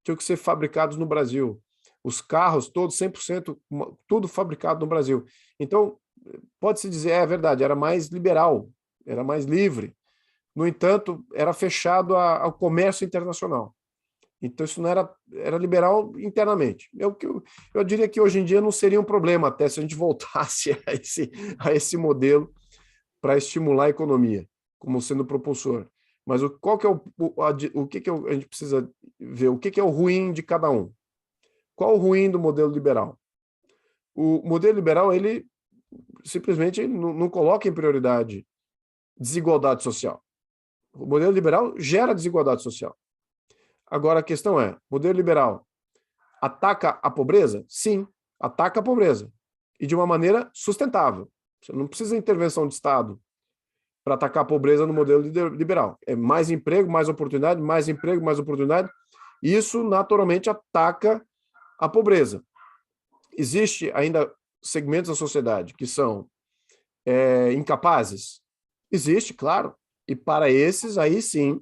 tinham que ser fabricados no Brasil. Os carros todos, 100%, tudo fabricado no Brasil. Então, pode-se dizer, é verdade, era mais liberal, era mais livre. No entanto, era fechado ao comércio internacional. Então, isso não era liberal internamente. Eu diria que hoje em dia não seria um problema até se a gente voltasse a esse modelo para estimular a economia, como sendo propulsor. Mas qual que é o que que a gente precisa ver? O que que é o ruim de cada um? Qual o ruim do modelo liberal? O modelo liberal, ele simplesmente não coloca em prioridade desigualdade social. O modelo liberal gera desigualdade social. Agora, a questão é, o modelo liberal ataca a pobreza? Sim, ataca a pobreza. E de uma maneira sustentável. Você não precisa de intervenção de Estado para atacar a pobreza no modelo liberal. É mais emprego, mais oportunidade, mais emprego, mais oportunidade. E isso, naturalmente, ataca a pobreza. Existe ainda segmentos da sociedade que são incapazes? Existe, claro. E para esses, aí sim,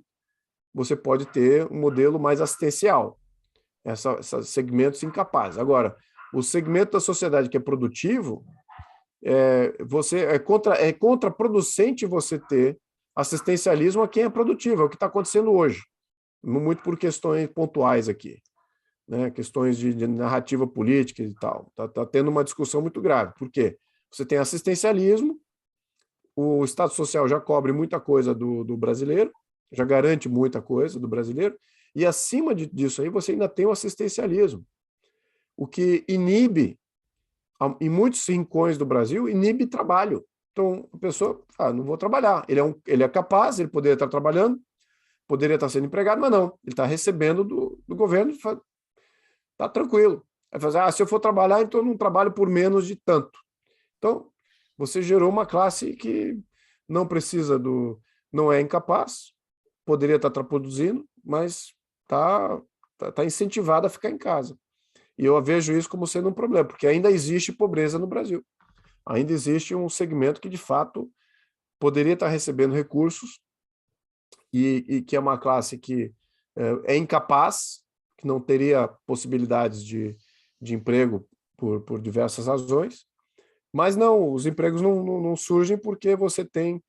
você pode ter um modelo mais assistencial. Esses segmentos incapazes. Agora, o segmento da sociedade que é produtivo, é contraproducente você ter assistencialismo a quem é produtivo, é o que está acontecendo hoje, muito por questões pontuais aqui, né? Questões de narrativa política e tal. Está tendo uma discussão muito grave. Por quê? Você tem assistencialismo, o Estado Social já cobre muita coisa do brasileiro, já garante muita coisa do brasileiro, e acima disso aí você ainda tem o assistencialismo, o que inibe, em muitos rincões do Brasil, inibe trabalho. Então, a pessoa, não vou trabalhar. Ele é capaz, ele poderia estar trabalhando, poderia estar sendo empregado, mas não. Ele está recebendo do governo, está tranquilo. Vai fazer, se eu for trabalhar, então eu não trabalho por menos de tanto. Então, você gerou uma classe que não precisa não é incapaz, poderia estar produzindo, mas está incentivada a ficar em casa. E eu vejo isso como sendo um problema, porque ainda existe pobreza no Brasil. Ainda existe um segmento que, de fato, poderia estar recebendo recursos e que é uma classe que é incapaz, que não teria possibilidades de emprego por diversas razões, mas não, os empregos não surgem porque você tem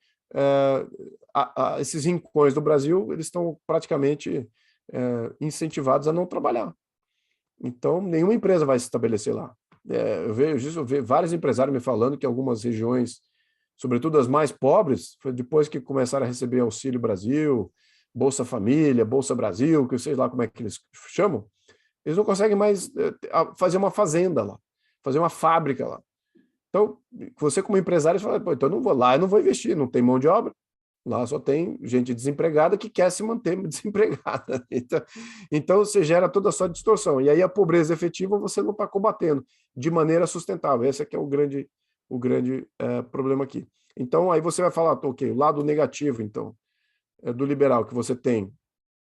esses rincões do Brasil, eles estão praticamente incentivados a não trabalhar. Então, nenhuma empresa vai se estabelecer lá. Eu vejo vários empresários me falando que algumas regiões, sobretudo as mais pobres, depois que começaram a receber Auxílio Brasil, Bolsa Família, Bolsa Brasil, que eu sei lá como é que eles chamam, eles não conseguem mais fazer uma fazenda lá, fazer uma fábrica lá. Então, você como empresário fala, então eu não vou lá, eu não vou investir, não tem mão de obra. Lá só tem gente desempregada que quer se manter desempregada. Então você gera toda a sua distorção. E aí a pobreza efetiva você não está combatendo de maneira sustentável. Esse aqui é o grande problema aqui. Então aí você vai falar, ok, o lado negativo, então, do liberal, que você tem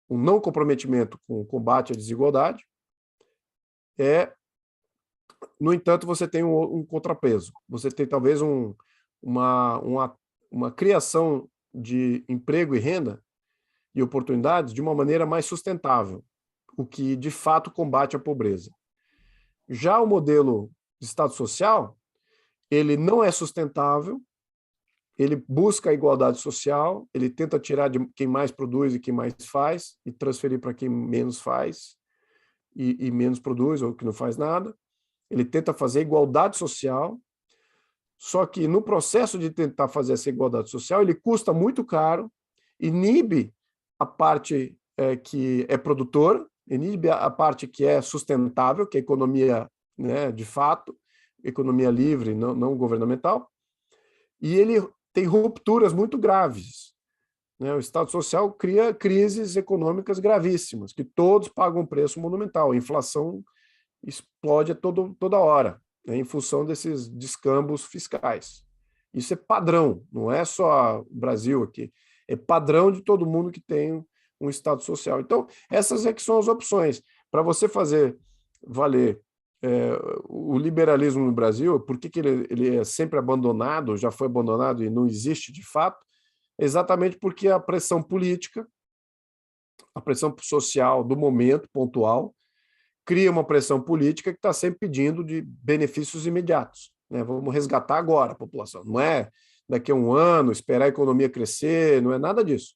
um não comprometimento com o combate à desigualdade, no entanto, você tem um contrapeso. Você tem talvez uma criação de emprego e renda e oportunidades de uma maneira mais sustentável, o que de fato combate a pobreza. Já o modelo de Estado Social, ele não é sustentável, ele busca a igualdade social, ele tenta tirar de quem mais produz e quem mais faz e transferir para quem menos faz e menos produz ou que não faz nada. Ele tenta fazer igualdade social, só que no processo de tentar fazer essa igualdade social, ele custa muito caro, inibe a parte que é produtora, inibe a parte que é sustentável, que é a economia, né, de fato, economia livre, não governamental, e ele tem rupturas muito graves. Né? O Estado Social cria crises econômicas gravíssimas, que todos pagam um preço monumental. A inflação explode toda hora, né, em função desses descambos fiscais. Isso é padrão, não é só o Brasil aqui, é padrão de todo mundo que tem um Estado Social. Então, essas é que são as opções. Para você fazer valer o liberalismo no Brasil, por que ele é sempre abandonado, já foi abandonado e não existe de fato, exatamente porque a pressão política, a pressão social do momento, pontual, cria uma pressão política que está sempre pedindo de benefícios imediatos. Né? Vamos resgatar agora a população. Não é daqui a um ano, esperar a economia crescer, não é nada disso.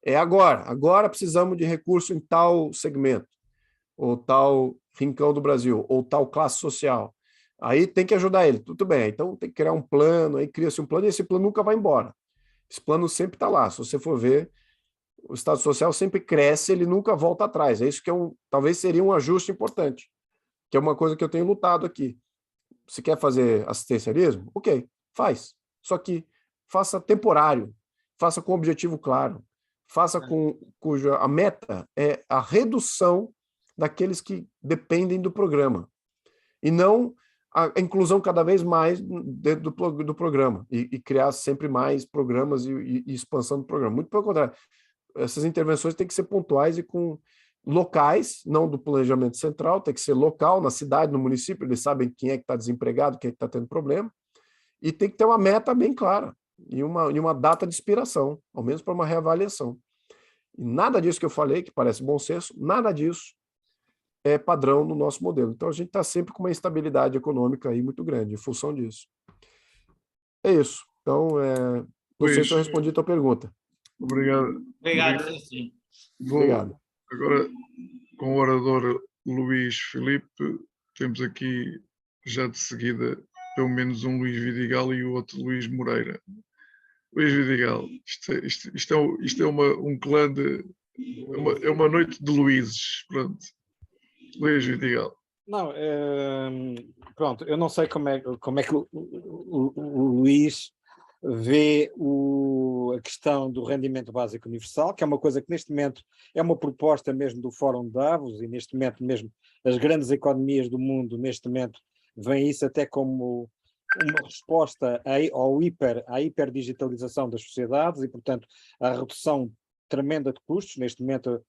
É agora. Agora precisamos de recurso em tal segmento. ou tal rincão do Brasil, ou tal classe social. Aí tem que ajudar ele, tudo bem. Então tem que criar um plano, aí cria-se um plano e esse plano nunca vai embora. Esse plano sempre está lá. Se você for ver, o Estado Social sempre cresce, ele nunca volta atrás. É isso que talvez seria um ajuste importante, que é uma coisa que eu tenho lutado aqui. Você quer fazer assistencialismo? Ok, faz. Só que faça temporário, faça com objetivo claro, faça cuja a meta é a redução daqueles que dependem do programa, e não a inclusão cada vez mais dentro do programa, e criar sempre mais programas e expansão do programa. Muito pelo contrário, essas intervenções têm que ser pontuais e com locais, não do planejamento central, tem que ser local, na cidade, no município, eles sabem quem é que está desempregado, quem é que está tendo problema, e tem que ter uma meta bem clara e uma data de expiração, ao menos para uma reavaliação. E nada disso que eu falei, que parece bom senso, nada disso é padrão no nosso modelo. Então, a gente está sempre com uma instabilidade econômica aí muito grande, em função disso. É isso. Então, não sei se eu respondi a tua pergunta. Obrigado. Obrigado, sim. Obrigado. Agora, com o orador Luís Filipe, temos aqui já de seguida pelo menos um Luís Vidigal e o outro Luís Moreira. Luís Vidigal, isto é um clã de... É uma noite de Luíses, pronto. Luís Vidigal. Não, pronto, eu não sei como é que o Luís vê a questão do rendimento básico universal, que é uma coisa que neste momento é uma proposta mesmo do Fórum de Davos, e neste momento mesmo as grandes economias do mundo neste momento veem isso até como uma resposta à hiperdigitalização das sociedades e, portanto, à redução tremenda de custos. Neste momento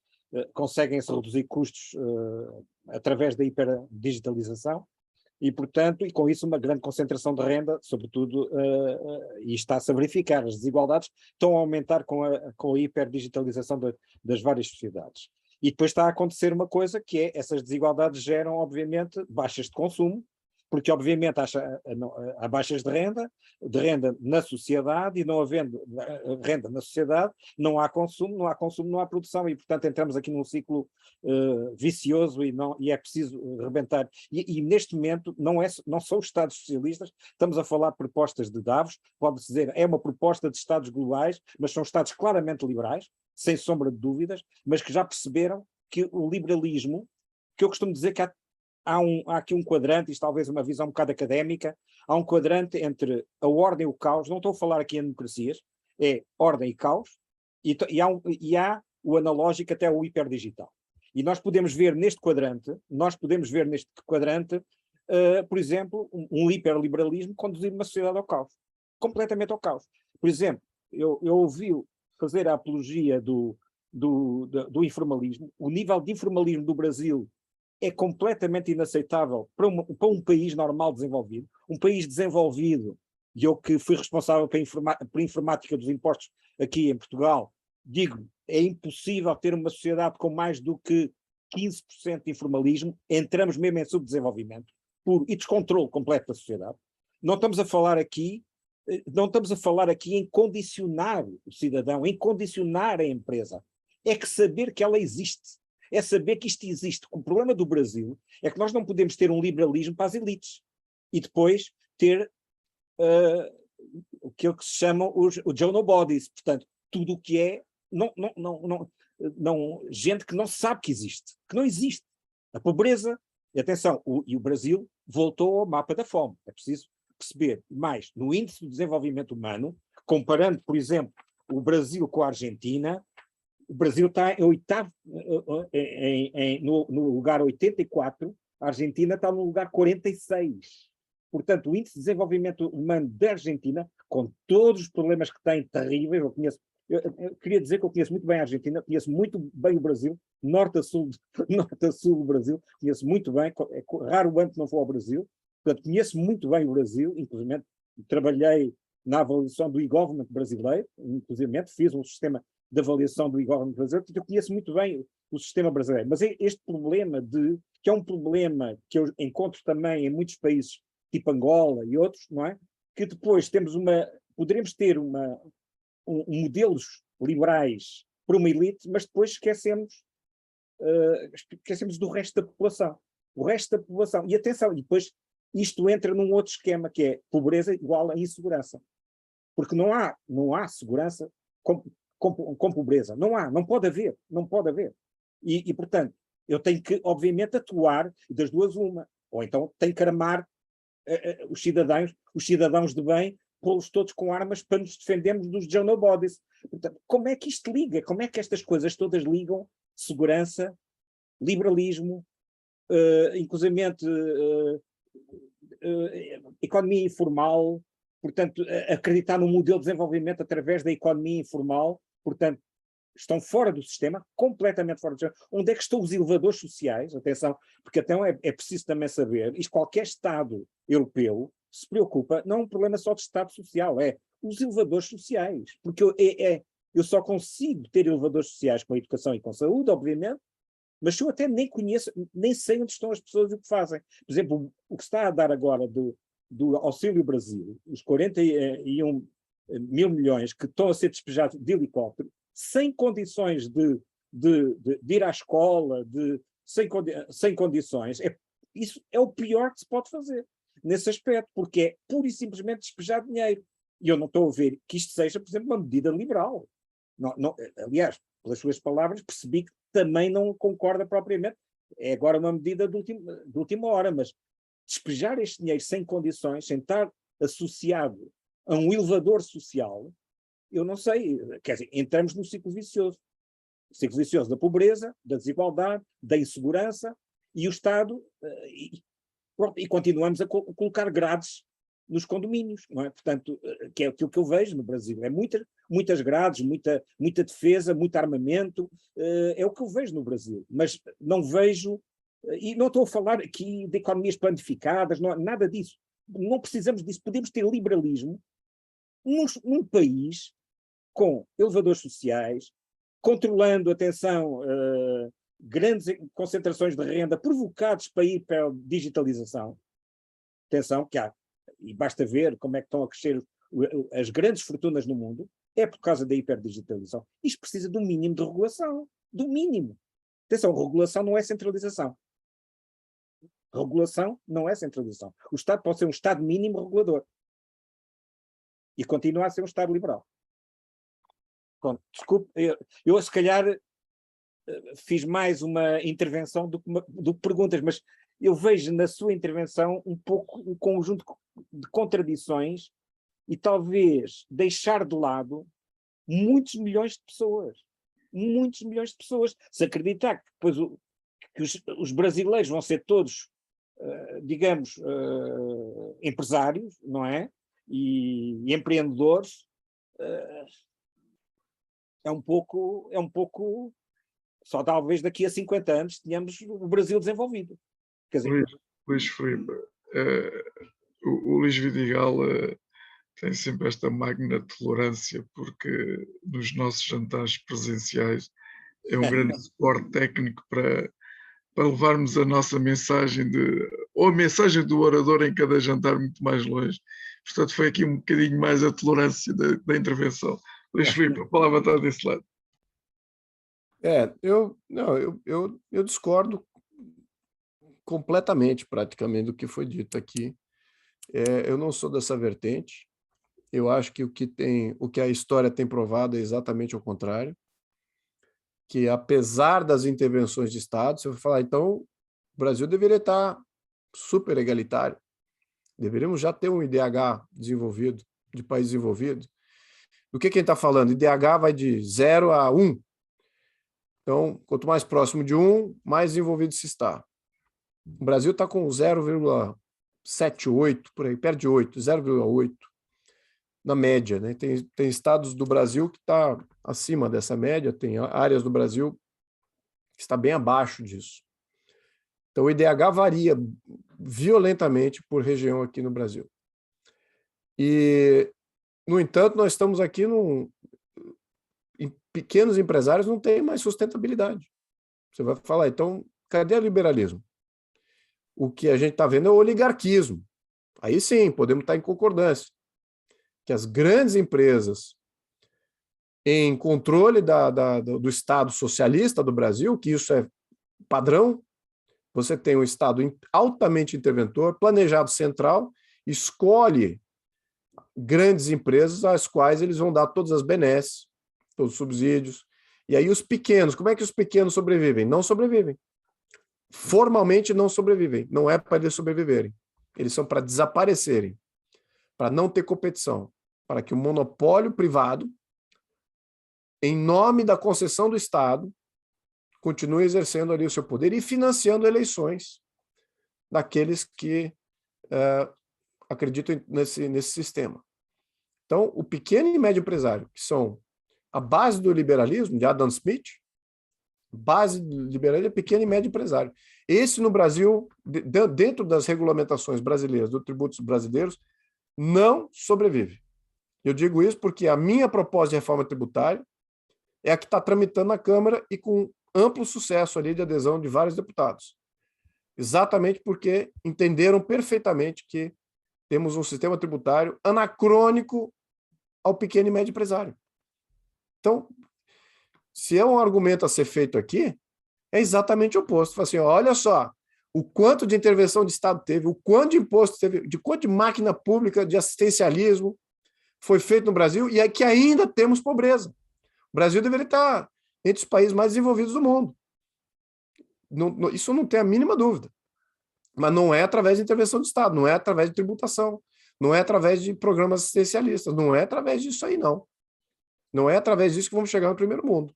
conseguem-se reduzir custos através da hiperdigitalização e, portanto, e com isso uma grande concentração de renda, sobretudo, e está-se a verificar, as desigualdades estão a aumentar com a hiperdigitalização das várias sociedades. E depois está a acontecer uma coisa que é, essas desigualdades geram, obviamente, baixas de consumo, porque obviamente há baixas de renda na sociedade, e não havendo renda na sociedade, não há consumo, não há produção, e portanto entramos aqui num ciclo vicioso e é preciso rebentar. E neste momento não são os Estados socialistas, estamos a falar de propostas de Davos, pode-se dizer, é uma proposta de Estados globais, mas são Estados claramente liberais, sem sombra de dúvidas, mas que já perceberam que o liberalismo, que eu costumo dizer que há aqui um quadrante, isto talvez uma visão um bocado académica, há um quadrante entre a ordem e o caos, não estou a falar aqui em democracias, é ordem e caos, e há o analógico até o hiperdigital. E nós podemos ver neste quadrante, por exemplo, um hiperliberalismo conduzir uma sociedade ao caos, completamente ao caos. Por exemplo, eu ouvi fazer a apologia do informalismo, o nível de informalismo do Brasil é completamente inaceitável para um país normal desenvolvido. Um país desenvolvido, e eu que fui responsável pela informática dos impostos aqui em Portugal, digo, é impossível ter uma sociedade com mais do que 15% de informalismo, entramos mesmo em subdesenvolvimento puro e descontrole completo da sociedade. Não estamos a falar aqui em condicionar o cidadão, em condicionar a empresa. É que saber que ela existe. É saber que isto existe. O problema do Brasil é que nós não podemos ter um liberalismo para as elites e depois ter aquilo que se chama o Joe Nobodies, portanto, tudo o que é gente que não sabe que existe, que não existe. A pobreza, e atenção, o Brasil voltou ao mapa da fome. É preciso perceber mais. No índice do desenvolvimento humano, comparando, por exemplo, o Brasil com a Argentina, o Brasil está em oitavo, no lugar 84, a Argentina está no lugar 46. Portanto, o índice de desenvolvimento humano da Argentina, com todos os problemas que tem terríveis, eu queria dizer que eu conheço muito bem a Argentina, conheço muito bem o Brasil, norte a sul do Brasil, conheço muito bem, é raro o ano que não for ao Brasil, portanto, conheço muito bem o Brasil, inclusive trabalhei na avaliação do e-government brasileiro, inclusive fiz um sistema de avaliação do e-government brasileiro, porque eu conheço muito bem o sistema brasileiro. Mas este problema que é um problema que eu encontro também em muitos países, tipo Angola e outros, não é? Que depois poderemos ter modelos liberais para uma elite, mas depois esquecemos esquecemos do resto da população. O resto da população. E atenção, e depois isto entra num outro esquema, que é pobreza igual a insegurança. Porque não há segurança com pobreza. Não pode haver, não pode haver. E, portanto, eu tenho que, obviamente, atuar das duas uma. Ou então tenho que armar os cidadãos de bem, pô-los todos com armas para nos defendermos dos Joe Nobodies. Portanto, como é que isto liga? Como é que estas coisas todas ligam? Segurança, liberalismo, inclusivamente economia informal, portanto, acreditar no modelo de desenvolvimento através da economia informal, portanto, estão fora do sistema, completamente fora do sistema. Onde é que estão os elevadores sociais? Atenção, porque então é preciso também saber, isto qualquer Estado europeu se preocupa, não é um problema só de Estado social, é os elevadores sociais, porque eu só consigo ter elevadores sociais com educação e com saúde, obviamente, mas se eu até nem conheço, nem sei onde estão as pessoas e o que fazem. Por exemplo, o que está a dar agora do Auxílio Brasil, os 41 mil milhões que estão a ser despejados de helicóptero, sem condições de ir à escola, sem condições, isso é o pior que se pode fazer nesse aspecto, porque é pura e simplesmente despejar dinheiro. E eu não estou a ver que isto seja, por exemplo, uma medida liberal. Aliás, pelas suas palavras, percebi que também não concorda propriamente. É agora uma medida de última hora, mas despejar este dinheiro sem condições, sem estar associado a um elevador social, eu não sei, quer dizer, entramos no ciclo vicioso. O ciclo vicioso da pobreza, da desigualdade, da insegurança, e o Estado, e continuamos a colocar grades nos condomínios, não é? Portanto, que é aquilo que eu vejo no Brasil, é muitas grades, muita defesa, muito armamento, é o que eu vejo no Brasil, mas não vejo, e não estou a falar aqui de economias planificadas, não, nada disso, não precisamos disso, podemos ter liberalismo num país com elevadores sociais, controlando, atenção, grandes concentrações de renda provocados para ir para a digitalização. Atenção, que há, e basta ver como é que estão a crescer as grandes fortunas no mundo, é por causa da hiperdigitalização. Isto precisa de um mínimo de regulação, do mínimo. Atenção, regulação não é centralização. Regulação não é centralização. O Estado pode ser um Estado mínimo regulador. E continua a ser um Estado liberal. Pronto, desculpe, eu se calhar fiz mais uma intervenção do que perguntas, mas eu vejo na sua intervenção um pouco um conjunto de contradições e talvez deixar de lado muitos milhões de pessoas. Muitos milhões de pessoas. Se acreditar que depois que os brasileiros vão ser todos, digamos, empresários, não é? E empreendedores, é um pouco, só talvez daqui a 50 anos tenhamos o Brasil desenvolvido. Quer dizer, Luís Filipe, o Luís Vidigal tem sempre esta magna tolerância, porque nos nossos jantares presenciais é um grande suporte técnico para levarmos a nossa mensagem, ou a mensagem do orador em cada jantar muito mais longe. Portanto, foi aqui um bocadinho mais a tolerância da intervenção. Luís Filipe, a palavra está desse lado. Eu discordo completamente, praticamente, do que foi dito aqui. Eu não sou dessa vertente. Eu acho que o que a história tem provado é exatamente o contrário, que apesar das intervenções de Estado, você vai falar, então, o Brasil deveria estar super egalitário, deveríamos já ter um IDH desenvolvido, de país desenvolvido. Do que a gente está falando? IDH vai de 0 a 1. Então, quanto mais próximo de 1, mais desenvolvido se está. O Brasil está com 0,78, por aí, perto de 8, 0,8 na média, né? Tem estados do Brasil que está acima dessa média, tem áreas do Brasil que está bem abaixo disso. Então, o IDH varia violentamente por região aqui no Brasil. E, no entanto, nós estamos aqui em pequenos empresários não têm mais sustentabilidade. Você vai falar, então, cadê o liberalismo? O que a gente está vendo é o oligarquismo. Aí sim, podemos estar em concordância. Que as grandes empresas em controle do Estado socialista do Brasil, que isso é padrão, você tem um Estado altamente interventor, planejado central, escolhe grandes empresas às quais eles vão dar todas as benesses, todos os subsídios. E aí os pequenos, como é que os pequenos sobrevivem? Não sobrevivem. Formalmente não sobrevivem. Não é para eles sobreviverem. Eles são para desaparecerem, para não ter competição, para que o monopólio privado, em nome da concessão do Estado, continue exercendo ali o seu poder e financiando eleições daqueles que acreditam nesse sistema. Então, o pequeno e médio empresário, que são a base do liberalismo, de Adam Smith, base do liberalismo é pequeno e médio empresário. Esse, no Brasil, dentro das regulamentações brasileiras, dos tributos brasileiros, não sobrevive. Eu digo isso porque a minha proposta de reforma tributária é a que está tramitando na Câmara e com amplo sucesso ali de adesão de vários deputados. Exatamente porque entenderam perfeitamente que temos um sistema tributário anacrônico ao pequeno e médio empresário. Então, se é um argumento a ser feito aqui, é exatamente o oposto. Fala assim, olha só, o quanto de intervenção de Estado teve, o quanto de imposto teve, de quanto de máquina pública, de assistencialismo foi feito no Brasil e é que ainda temos pobreza. O Brasil deveria estar entre os países mais desenvolvidos do mundo. Isso não tem a mínima dúvida. Mas não é através de intervenção do Estado, não é através de tributação, não é através de programas assistencialistas, não é através disso aí, não. Não é através disso que vamos chegar no primeiro mundo.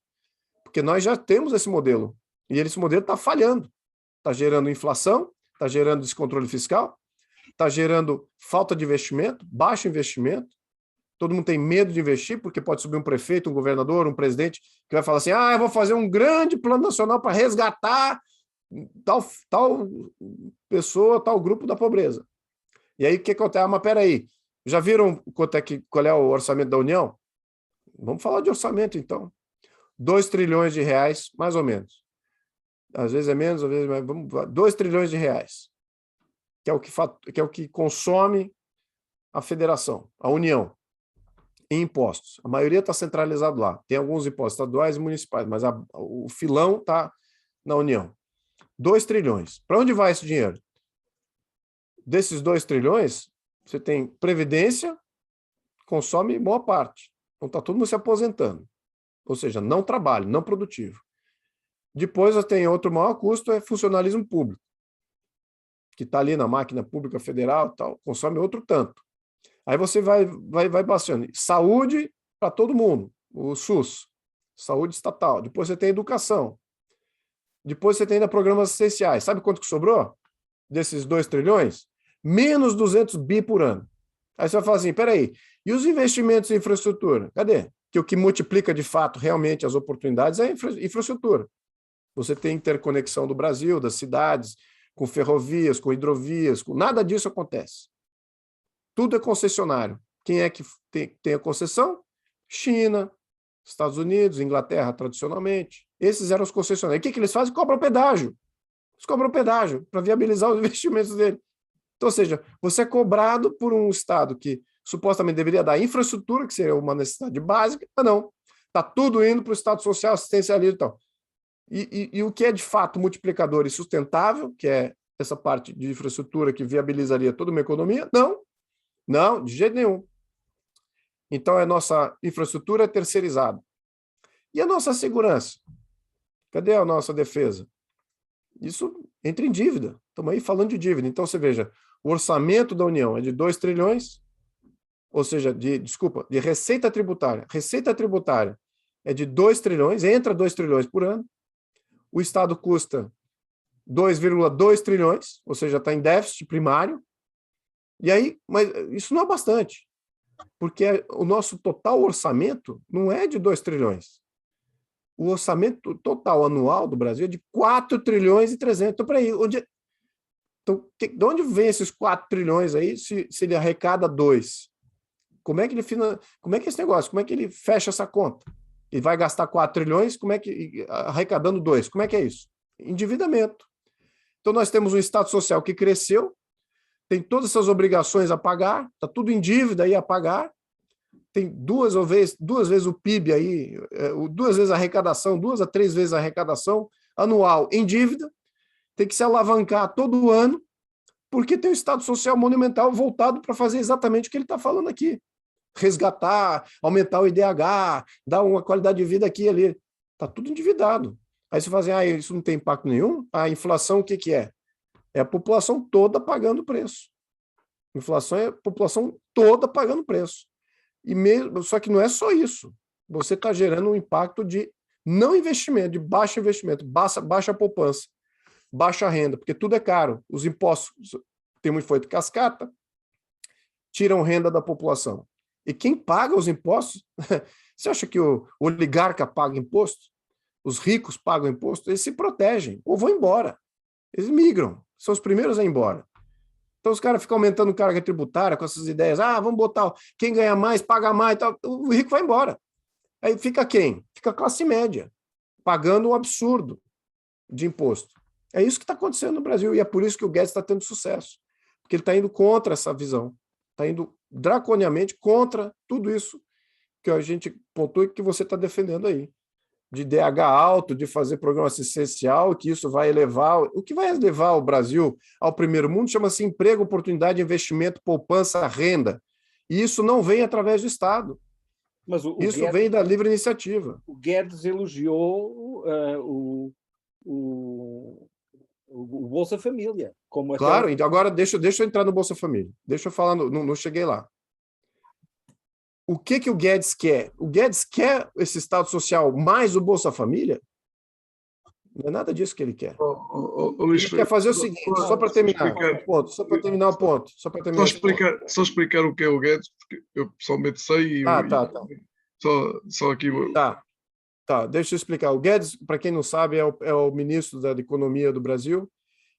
Porque nós já temos esse modelo, e esse modelo está falhando. Está gerando inflação, está gerando descontrole fiscal, está gerando falta de investimento, baixo investimento. Todo mundo tem medo de investir, porque pode subir um prefeito, um governador, um presidente, que vai falar assim, eu vou fazer um grande plano nacional para resgatar tal pessoa, tal grupo da pobreza. E aí o que acontece? Mas peraí, já viram qual é o orçamento da União? Vamos falar de orçamento, então. 2 trilhões de reais, mais ou menos. Às vezes é menos, às vezes é mais. 2 trilhões de reais, que é o que consome a federação, a União, em impostos. A maioria está centralizado lá. Tem alguns impostos estaduais e municipais, mas o filão está na União. 2 trilhões. Para onde vai esse dinheiro? Desses 2 trilhões, você tem previdência, consome boa parte. Então está todo mundo se aposentando. Ou seja, não trabalho, não produtivo. Depois tem outro maior custo, é funcionalismo público, que está ali na máquina pública federal, tal, consome outro tanto. Aí você vai baixando. Saúde para todo mundo, o SUS, saúde estatal. Depois você tem educação. Depois você tem ainda programas assistenciais. Sabe quanto que sobrou desses 2 trilhões? Menos 200 bi por ano. Aí você vai falar assim, peraí, e os investimentos em infraestrutura? Cadê? Que o que multiplica de fato realmente as oportunidades é a infraestrutura. Você tem interconexão do Brasil, das cidades, com ferrovias, com hidrovias, nada disso acontece. Tudo é concessionário. Quem é que tem a concessão? China, Estados Unidos, Inglaterra, tradicionalmente. Esses eram os concessionários. E o que eles fazem? Cobram pedágio. Eles cobram pedágio para viabilizar os investimentos dele. Então, ou seja, você é cobrado por um Estado que supostamente deveria dar infraestrutura, que seria uma necessidade básica, mas não. Está tudo indo para o Estado social, assistencialismo e tal. E o que é de fato multiplicador e sustentável, que é essa parte de infraestrutura que viabilizaria toda uma economia? Não, de jeito nenhum. Então, a nossa infraestrutura é terceirizada. E a nossa segurança? Cadê a nossa defesa? Isso entra em dívida. Estamos aí falando de dívida. Então, você veja, o orçamento da União é de 2 trilhões, ou seja, de receita tributária. Receita tributária é de 2 trilhões, entra 2 trilhões por ano. O Estado custa 2,2 trilhões, ou seja, está em déficit primário. E aí, mas isso não é bastante, porque o nosso total orçamento não é de 2 trilhões. O orçamento total anual do Brasil é de 4 trilhões e 300. Então, peraí, então, de onde vem esses 4 trilhões aí se ele arrecada 2? Como é que é esse negócio? Como é que ele fecha essa conta? Ele vai gastar 4 trilhões, arrecadando 2? Como é que é isso? Endividamento. Então, nós temos um Estado social que cresceu, tem todas essas obrigações a pagar, está tudo em dívida aí a pagar, tem duas vezes o PIB aí, 2 vezes a arrecadação, 2 a 3 vezes a arrecadação anual em dívida, tem que se alavancar todo ano, porque tem um Estado social monumental voltado para fazer exatamente o que ele está falando aqui. Resgatar, aumentar o IDH, dar uma qualidade de vida aqui e ali. Está tudo endividado. Aí você fala assim, isso não tem impacto nenhum? A inflação, o que que é? É a população toda pagando preço. Inflação é a população toda pagando preço. E mesmo, só que não é só isso. Você está gerando um impacto de não investimento, de baixo investimento, baixa poupança, baixa renda, porque tudo é caro. Os impostos têm muito efeito cascata, tiram renda da população. E quem paga os impostos, você acha que o oligarca paga imposto? Os ricos pagam imposto? Eles se protegem ou vão embora. Eles migram, são os primeiros a ir embora. Então os caras ficam aumentando carga tributária com essas ideias. Vamos botar quem ganha mais, paga mais. Tal. O rico vai embora. Aí fica quem? Fica a classe média, pagando um absurdo de imposto. É isso que está acontecendo no Brasil e é por isso que o Guedes está tendo sucesso. Porque ele está indo contra essa visão. Está indo draconiamente contra tudo isso que a gente pontua e que você está defendendo aí. De DH alto, de fazer programa assistencial, que isso vai elevar... O que vai levar o Brasil ao primeiro mundo chama-se emprego, oportunidade, investimento, poupança, renda. E isso não vem através do Estado. Mas isso Guedes, vem da livre iniciativa. O Guedes elogiou o Bolsa Família. Como claro, então agora deixa eu entrar no Bolsa Família. Deixa eu falar, não cheguei lá. O que o Guedes quer? O Guedes quer esse Estado Social mais o Bolsa Família? Não é nada disso que ele quer. Luís, ele quer fazer o seguinte, só para terminar o ponto. Só explicar o que é o Guedes, porque eu pessoalmente sei. Tá. Só aqui. Tá, deixa eu explicar. O Guedes, para quem não sabe, é o ministro da Economia do Brasil,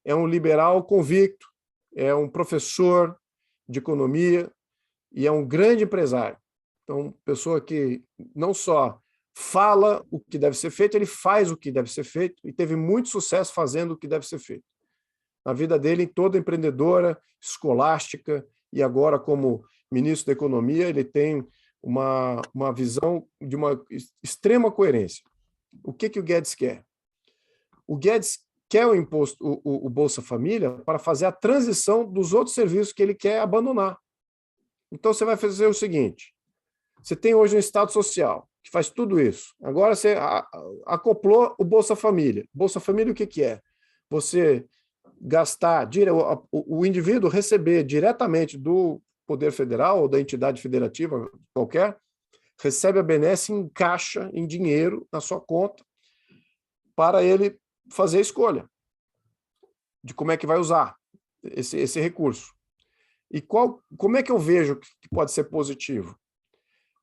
é um liberal convicto, é um professor de economia e é um grande empresário. Então, pessoa que não só fala o que deve ser feito, ele faz o que deve ser feito e teve muito sucesso fazendo o que deve ser feito. Na vida dele, toda empreendedora, escolástica e agora como ministro da Economia, ele tem uma visão de uma extrema coerência. O que o Guedes quer? O Guedes quer o imposto, o Bolsa Família, para fazer a transição dos outros serviços que ele quer abandonar. Então, você vai fazer o seguinte, você tem hoje um Estado Social, que faz tudo isso. Agora você acoplou o Bolsa Família. Bolsa Família o que é? Você gastar, o indivíduo receber diretamente do Poder Federal ou da entidade federativa qualquer, recebe a benesse em caixa, em dinheiro, na sua conta, para ele fazer a escolha de como é que vai usar esse recurso. E como é que eu vejo que pode ser positivo?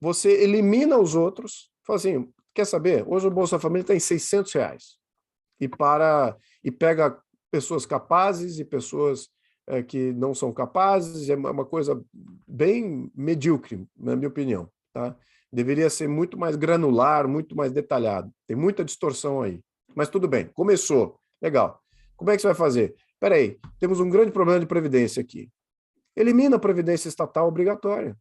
Você elimina os outros, fala assim, quer saber? Hoje o Bolsa Família está em R$600 e pega pessoas capazes e pessoas que não são capazes, é uma coisa bem medíocre, na minha opinião. Tá? Deveria ser muito mais granular, muito mais detalhado. Tem muita distorção aí. Mas tudo bem, começou. Legal. Como é que você vai fazer? Espera aí, temos um grande problema de previdência aqui. Elimina a previdência estatal obrigatória.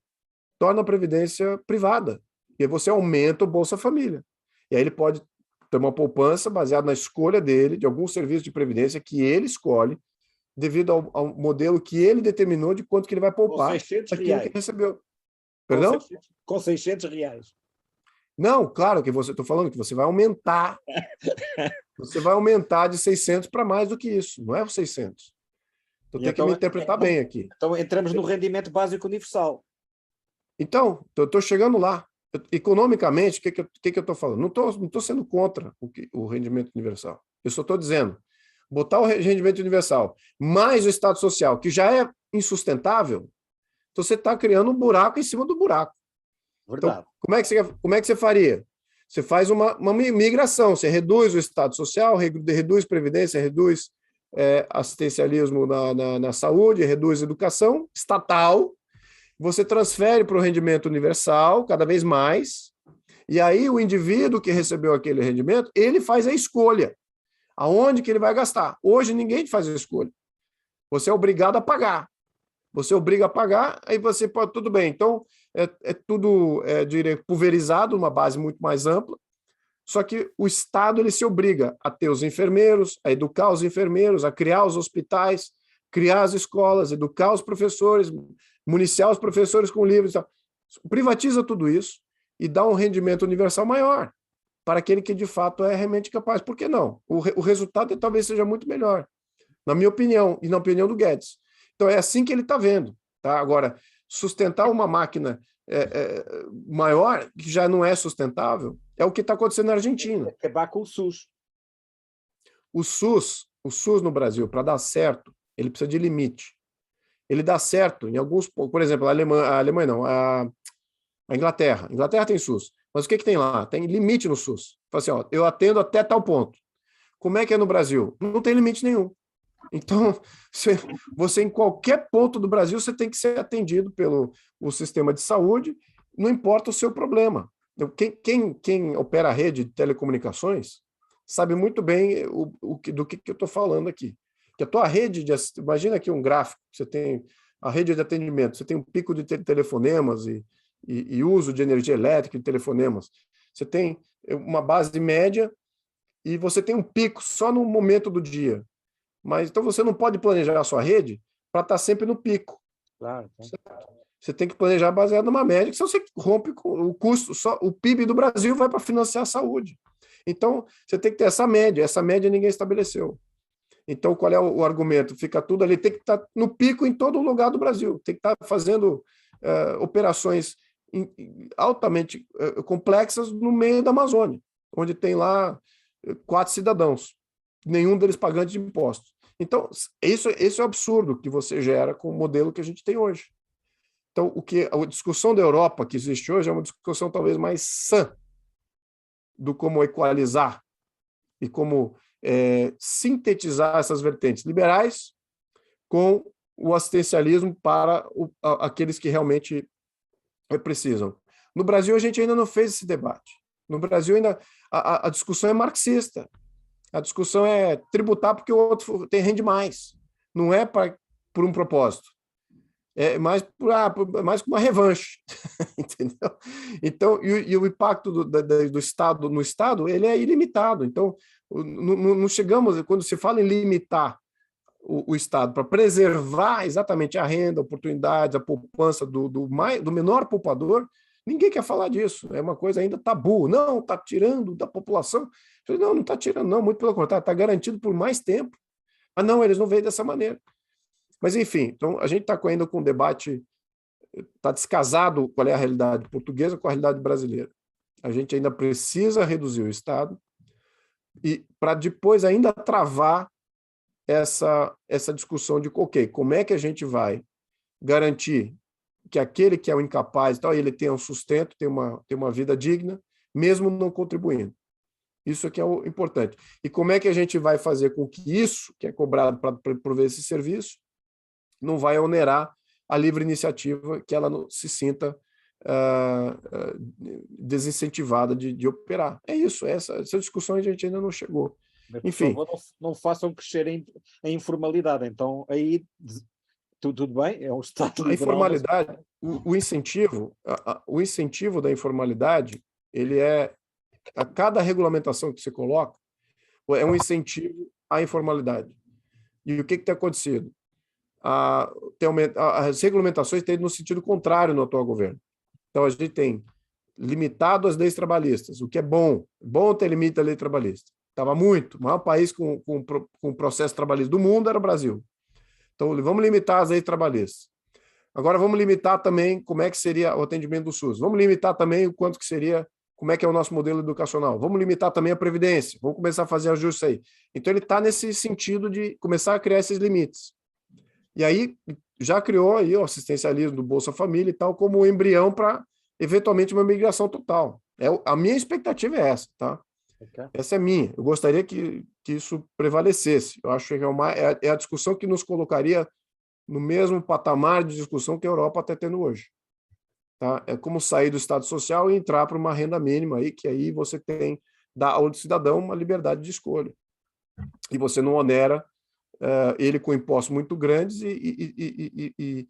Torna a previdência privada. E aí você aumenta o Bolsa Família. E aí ele pode ter uma poupança baseada na escolha dele, de algum serviço de previdência que ele escolhe, devido ao modelo que ele determinou de quanto que ele vai poupar. Com R$600. Que recebeu. Perdão? Com R$600. Não, claro que estou falando que você vai aumentar. Você vai aumentar de 600 para mais do que isso. Não é os 600. Então tem que me interpretar bem aqui. Então entramos no rendimento básico universal. Então, eu estou chegando lá. Economicamente, o que eu estou falando? Não estou sendo contra o rendimento universal. Eu só estou dizendo, botar o rendimento universal mais o Estado Social, que já é insustentável, então você está criando um buraco em cima do buraco. Verdade. Então, como é que você faria? Você faz uma migração, você reduz o Estado Social, reduz previdência, reduz assistencialismo na saúde, reduz educação estatal, você transfere para o rendimento universal cada vez mais, e aí o indivíduo que recebeu aquele rendimento, ele faz a escolha. Aonde que ele vai gastar? Hoje ninguém faz a escolha. Você é obrigado a pagar. Você obriga a pagar, aí você pode, tudo bem. Então, tudo, diria, pulverizado, uma base muito mais ampla, Só que o Estado ele se obriga a ter os enfermeiros, a educar os enfermeiros, a criar os hospitais, criar as escolas, educar os professores, municiar os professores com livros. Privatiza tudo isso e dá um rendimento universal maior para aquele que de fato é realmente capaz. Por que não? O resultado talvez seja muito melhor, na minha opinião e na opinião do Guedes. Então é assim que ele está vendo. Tá? Agora, sustentar uma máquina maior, que já não é sustentável, é o que está acontecendo na Argentina. Acabar com o SUS. O SUS no Brasil, para dar certo, ele precisa de limite. Ele dá certo em alguns... Por exemplo, a Alemanha não, a Inglaterra. A Inglaterra tem SUS. Mas o que tem lá? Tem limite no SUS. Fala assim, ó, eu atendo até tal ponto. Como é que é no Brasil? Não tem limite nenhum. Então, você em qualquer ponto do Brasil, você tem que ser atendido pelo sistema de saúde, não importa o seu problema. Quem opera a rede de telecomunicações sabe muito bem do que eu estou falando aqui. Que a tua rede imagina aqui um gráfico, você tem a rede de atendimento, você tem um pico de telefonemas e uso de energia elétrica e telefonemas. Você tem uma base média e você tem um pico só no momento do dia. Mas então você não pode planejar a sua rede para estar sempre no pico. Claro. Você tem que planejar baseado numa média, que senão você rompe com o custo, só o PIB do Brasil vai para financiar a saúde. Então, você tem que ter essa média ninguém estabeleceu. Então, qual é o argumento? Fica tudo ali, tem que estar no pico em todo lugar do Brasil, tem que estar fazendo operações altamente complexas no meio da Amazônia, onde tem lá 4 cidadãos, nenhum deles pagante de impostos. Então, esse é o absurdo que você gera com o modelo que a gente tem hoje. Então, a discussão da Europa que existe hoje é uma discussão talvez mais sã do como equalizar e como sintetizar essas vertentes liberais com o assistencialismo para aqueles que realmente precisam. No Brasil, a gente ainda não fez esse debate. No Brasil, ainda a discussão é marxista. A discussão é tributar porque o outro rende mais. Não é por um propósito. É mais mais uma revanche. Entendeu? Então, e o impacto do Estado no Estado, ele é ilimitado. Então, não chegamos, quando se fala em limitar o Estado para preservar exatamente a renda, a oportunidade, a poupança do menor poupador, ninguém quer falar disso. É uma coisa ainda tabu. Não, está tirando da população. Eu falei, não está tirando, não. Muito pelo contrário, está garantido por mais tempo. Mas não, eles não veem dessa maneira. Mas, enfim, então a gente está ainda com um debate, está descasado qual é a realidade portuguesa com a realidade brasileira. A gente ainda precisa reduzir o Estado e para depois ainda travar essa discussão de, ok, como é que a gente vai garantir que aquele que é o incapaz, então, ele tenha um sustento, tenha uma vida digna, mesmo não contribuindo. Isso é que é o importante. E como é que a gente vai fazer com que isso, que é cobrado para prover esse serviço, não vai onerar a livre iniciativa, que ela não se sinta desincentivada de operar. É isso, essa discussão a gente ainda não chegou. Mas, enfim, por favor, não façam crescer a informalidade. Então, aí, tudo bem, é um Estado a liberal, informalidade, o incentivo da informalidade, ele é, a cada regulamentação que você coloca, é um incentivo à informalidade. E o que tem acontecido? As regulamentações têm no sentido contrário no atual governo. Então, a gente tem limitado as leis trabalhistas, o que é bom ter limite da lei trabalhista. Estava muito. O maior país com processo trabalhista do mundo era o Brasil. Então, vamos limitar as leis trabalhistas. Agora, vamos limitar também como é que seria o atendimento do SUS. Vamos limitar também o quanto que seria, como é que é o nosso modelo educacional. Vamos limitar também a Previdência. Vamos começar a fazer ajustes aí. Então, ele está nesse sentido de começar a criar esses limites. E aí, já criou aí o assistencialismo do Bolsa Família e tal, como um embrião para, eventualmente, uma migração total. A minha expectativa é essa, tá? Okay. Essa é minha. Eu gostaria que isso prevalecesse. Eu acho que é a discussão que nos colocaria no mesmo patamar de discussão que a Europa está tendo hoje. Tá? É como sair do Estado Social e entrar para uma renda mínima, aí, que aí você dá ao cidadão uma liberdade de escolha. E você não onera ele com impostos muito grandes e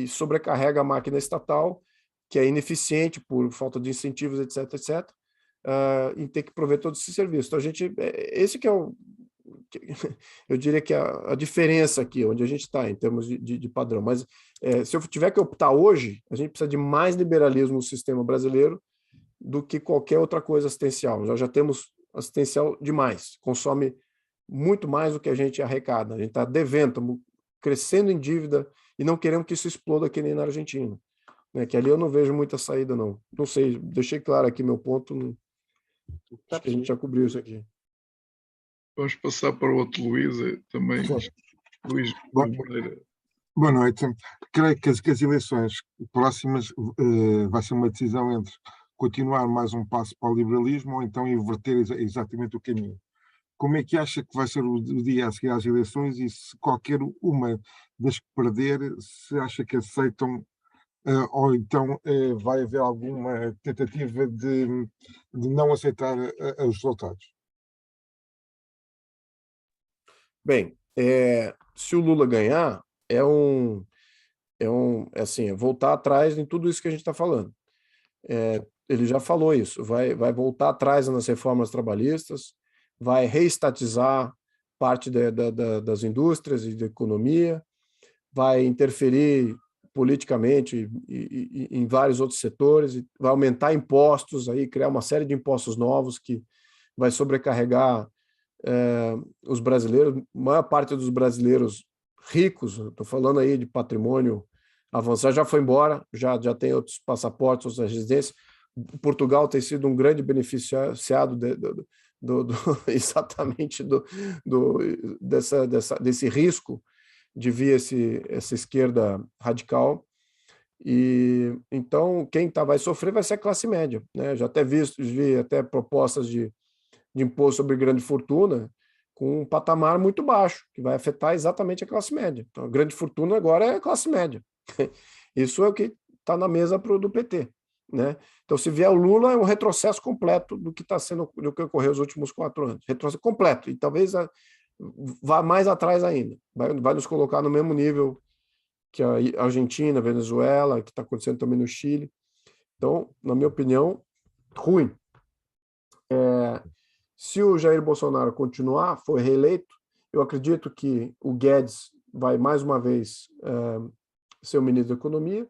sobrecarrega a máquina estatal, que é ineficiente por falta de incentivos, etc., etc., em ter que prover todo esse serviço. Então, esse que é eu diria que a diferença aqui, onde a gente está em termos de padrão. Mas se eu tiver que optar hoje, a gente precisa de mais liberalismo no sistema brasileiro do que qualquer outra coisa assistencial. Já temos assistencial demais, consome muito mais do que a gente arrecada. A gente está devendo, estamos crescendo em dívida e não queremos que isso exploda aqui nem na Argentina. Que ali eu não vejo muita saída, não. Não sei, deixei claro aqui meu ponto. Acho que a gente já cobriu isso aqui. Vamos passar para o outro Luís, também. Luís Moreira. Boa noite. Creio que as eleições próximas vai ser uma decisão entre continuar mais um passo para o liberalismo ou então inverter exatamente o caminho. Como é que acha que vai ser o dia a seguir às eleições e se qualquer uma das que perder, se acha que aceitam ou então vai haver alguma tentativa de não aceitar os resultados? Bem, se o Lula ganhar, é voltar atrás em tudo isso que a gente está falando. Ele já falou isso, vai voltar atrás nas reformas trabalhistas, vai reestatizar parte das indústrias e da economia, vai interferir politicamente em vários outros setores, vai aumentar impostos, aí, criar uma série de impostos novos que vai sobrecarregar os brasileiros. A maior parte dos brasileiros ricos, estou falando aí de patrimônio avançado, já foi embora, já tem outros passaportes, outras residências. Portugal tem sido um grande beneficiado exatamente desse risco de vir essa esquerda radical. E então quem vai sofrer vai ser a classe média, né? Já até vi até propostas de imposto sobre grande fortuna com um patamar muito baixo, que vai afetar exatamente a classe média. Então, a grande fortuna agora é a classe média. Isso é o que está na mesa do PT, né? Então, se vier o Lula, é um retrocesso completo do que ocorreu nos últimos 4 anos. Retrocesso completo. E talvez vá mais atrás ainda. Vai nos colocar no mesmo nível que a Argentina, a Venezuela, que está acontecendo também no Chile. Então, na minha opinião, ruim. Se o Jair Bolsonaro continuar, for reeleito, eu acredito que o Guedes vai mais uma vez ser o ministro da Economia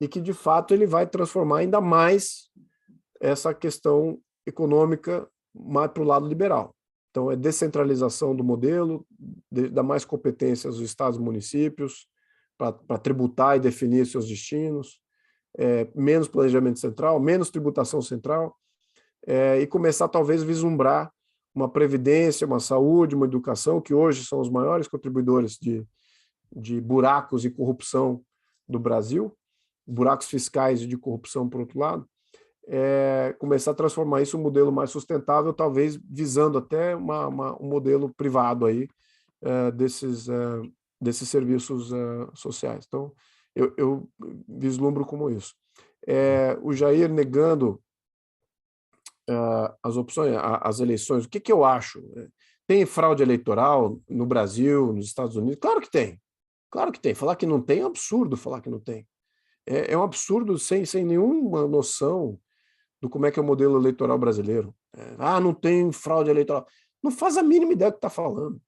e que, de fato, ele vai transformar ainda mais essa questão econômica mais para o lado liberal. Então, é descentralização do modelo, dar mais competências aos estados e municípios para tributar e definir seus destinos, menos planejamento central, menos tributação central, e começar talvez a vislumbrar uma previdência, uma saúde, uma educação, que hoje são os maiores contribuidores de buracos e corrupção do Brasil, buracos fiscais e de corrupção, por outro lado, começar a transformar isso em um modelo mais sustentável, talvez visando até um modelo privado aí, desses serviços sociais. Então, eu vislumbro como isso. O Jair negando as opções, as eleições, o que eu acho? Tem fraude eleitoral no Brasil, nos Estados Unidos? Claro que tem. Claro que tem. Falar que não tem é um absurdo falar que não tem. É um absurdo sem nenhuma noção do como é que é o modelo eleitoral brasileiro. Não tem fraude eleitoral. Não faz a mínima ideia do que está falando.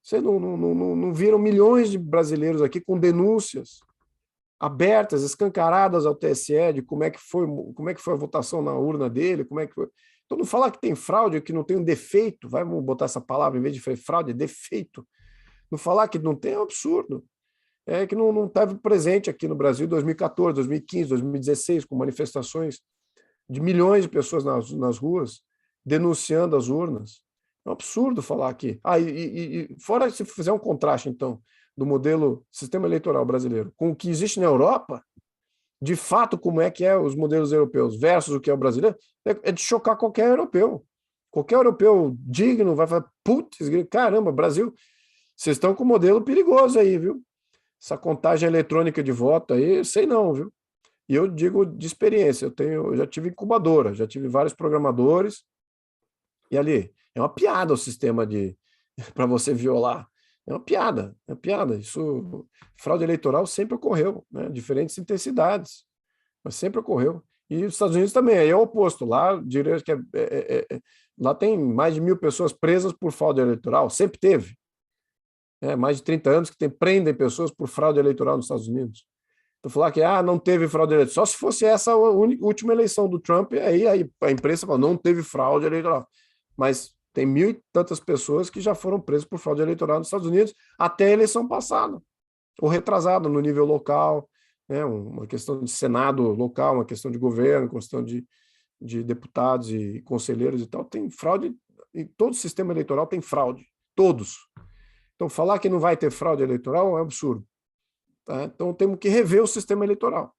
Você não viram milhões de brasileiros aqui com denúncias abertas, escancaradas ao TSE de como é que foi a votação na urna dele, como é que foi. Então, não falar que tem fraude, que não tem um defeito, vamos botar essa palavra, em vez de fraude, é defeito. Não falar que não tem é um absurdo. Que não esteve presente aqui no Brasil em 2014, 2015, 2016, com manifestações de milhões de pessoas nas ruas denunciando as urnas. É um absurdo falar aqui. Fora se fizer um contraste, então, do modelo sistema eleitoral brasileiro com o que existe na Europa, de fato, como é que os modelos europeus versus o que é o brasileiro, é de chocar qualquer europeu. Qualquer europeu digno vai falar, putz, caramba, Brasil, vocês estão com um modelo perigoso aí, viu? Essa contagem eletrônica de voto aí, sei não, viu? E eu digo de experiência, eu já tive incubadora, já tive vários programadores, e ali, é uma piada o sistema para você violar. É uma piada. Isso, fraude eleitoral sempre ocorreu, né? Diferentes intensidades, mas sempre ocorreu. E os Estados Unidos também, aí é o oposto. Lá, diria que lá tem mais de 1.000 pessoas presas por fraude eleitoral, sempre teve. Mais de 30 anos que prendem pessoas por fraude eleitoral nos Estados Unidos. Então, falar que não teve fraude eleitoral, só se fosse essa a última eleição do Trump, aí a imprensa fala, não teve fraude eleitoral. Mas tem 1.000 e tantas pessoas que já foram presas por fraude eleitoral nos Estados Unidos até a eleição passada, ou retrasada no nível local, né? Uma questão de Senado local, uma questão de governo, questão de deputados e conselheiros e tal. Tem fraude, em todo o sistema eleitoral tem fraude, todos. Então, falar que não vai ter fraude eleitoral é um absurdo. Tá? Então, temos que rever o sistema eleitoral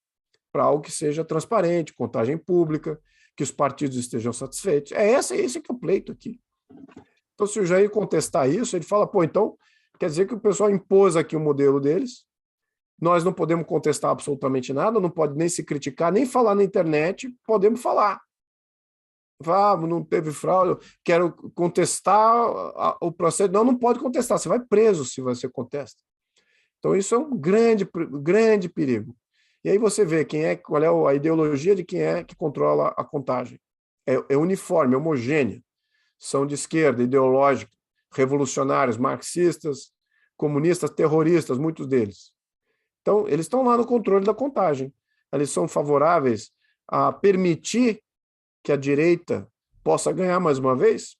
para algo que seja transparente, contagem pública, que os partidos estejam satisfeitos. Esse que é o pleito aqui. Então, se o Jair contestar isso, ele fala, então, quer dizer que o pessoal impôs aqui o modelo deles, nós não podemos contestar absolutamente nada, não pode nem se criticar, nem falar na internet, podemos falar. Não teve fraude, quero contestar o processo. Não pode contestar, você vai preso se você contesta. Então, isso é um grande perigo. E aí você vê qual é a ideologia de quem é que controla a contagem. É uniforme, é homogênea. São de esquerda, ideológica, revolucionários, marxistas, comunistas, terroristas, muitos deles. Então, eles estão lá no controle da contagem. Eles são favoráveis a permitir que a direita possa ganhar mais uma vez?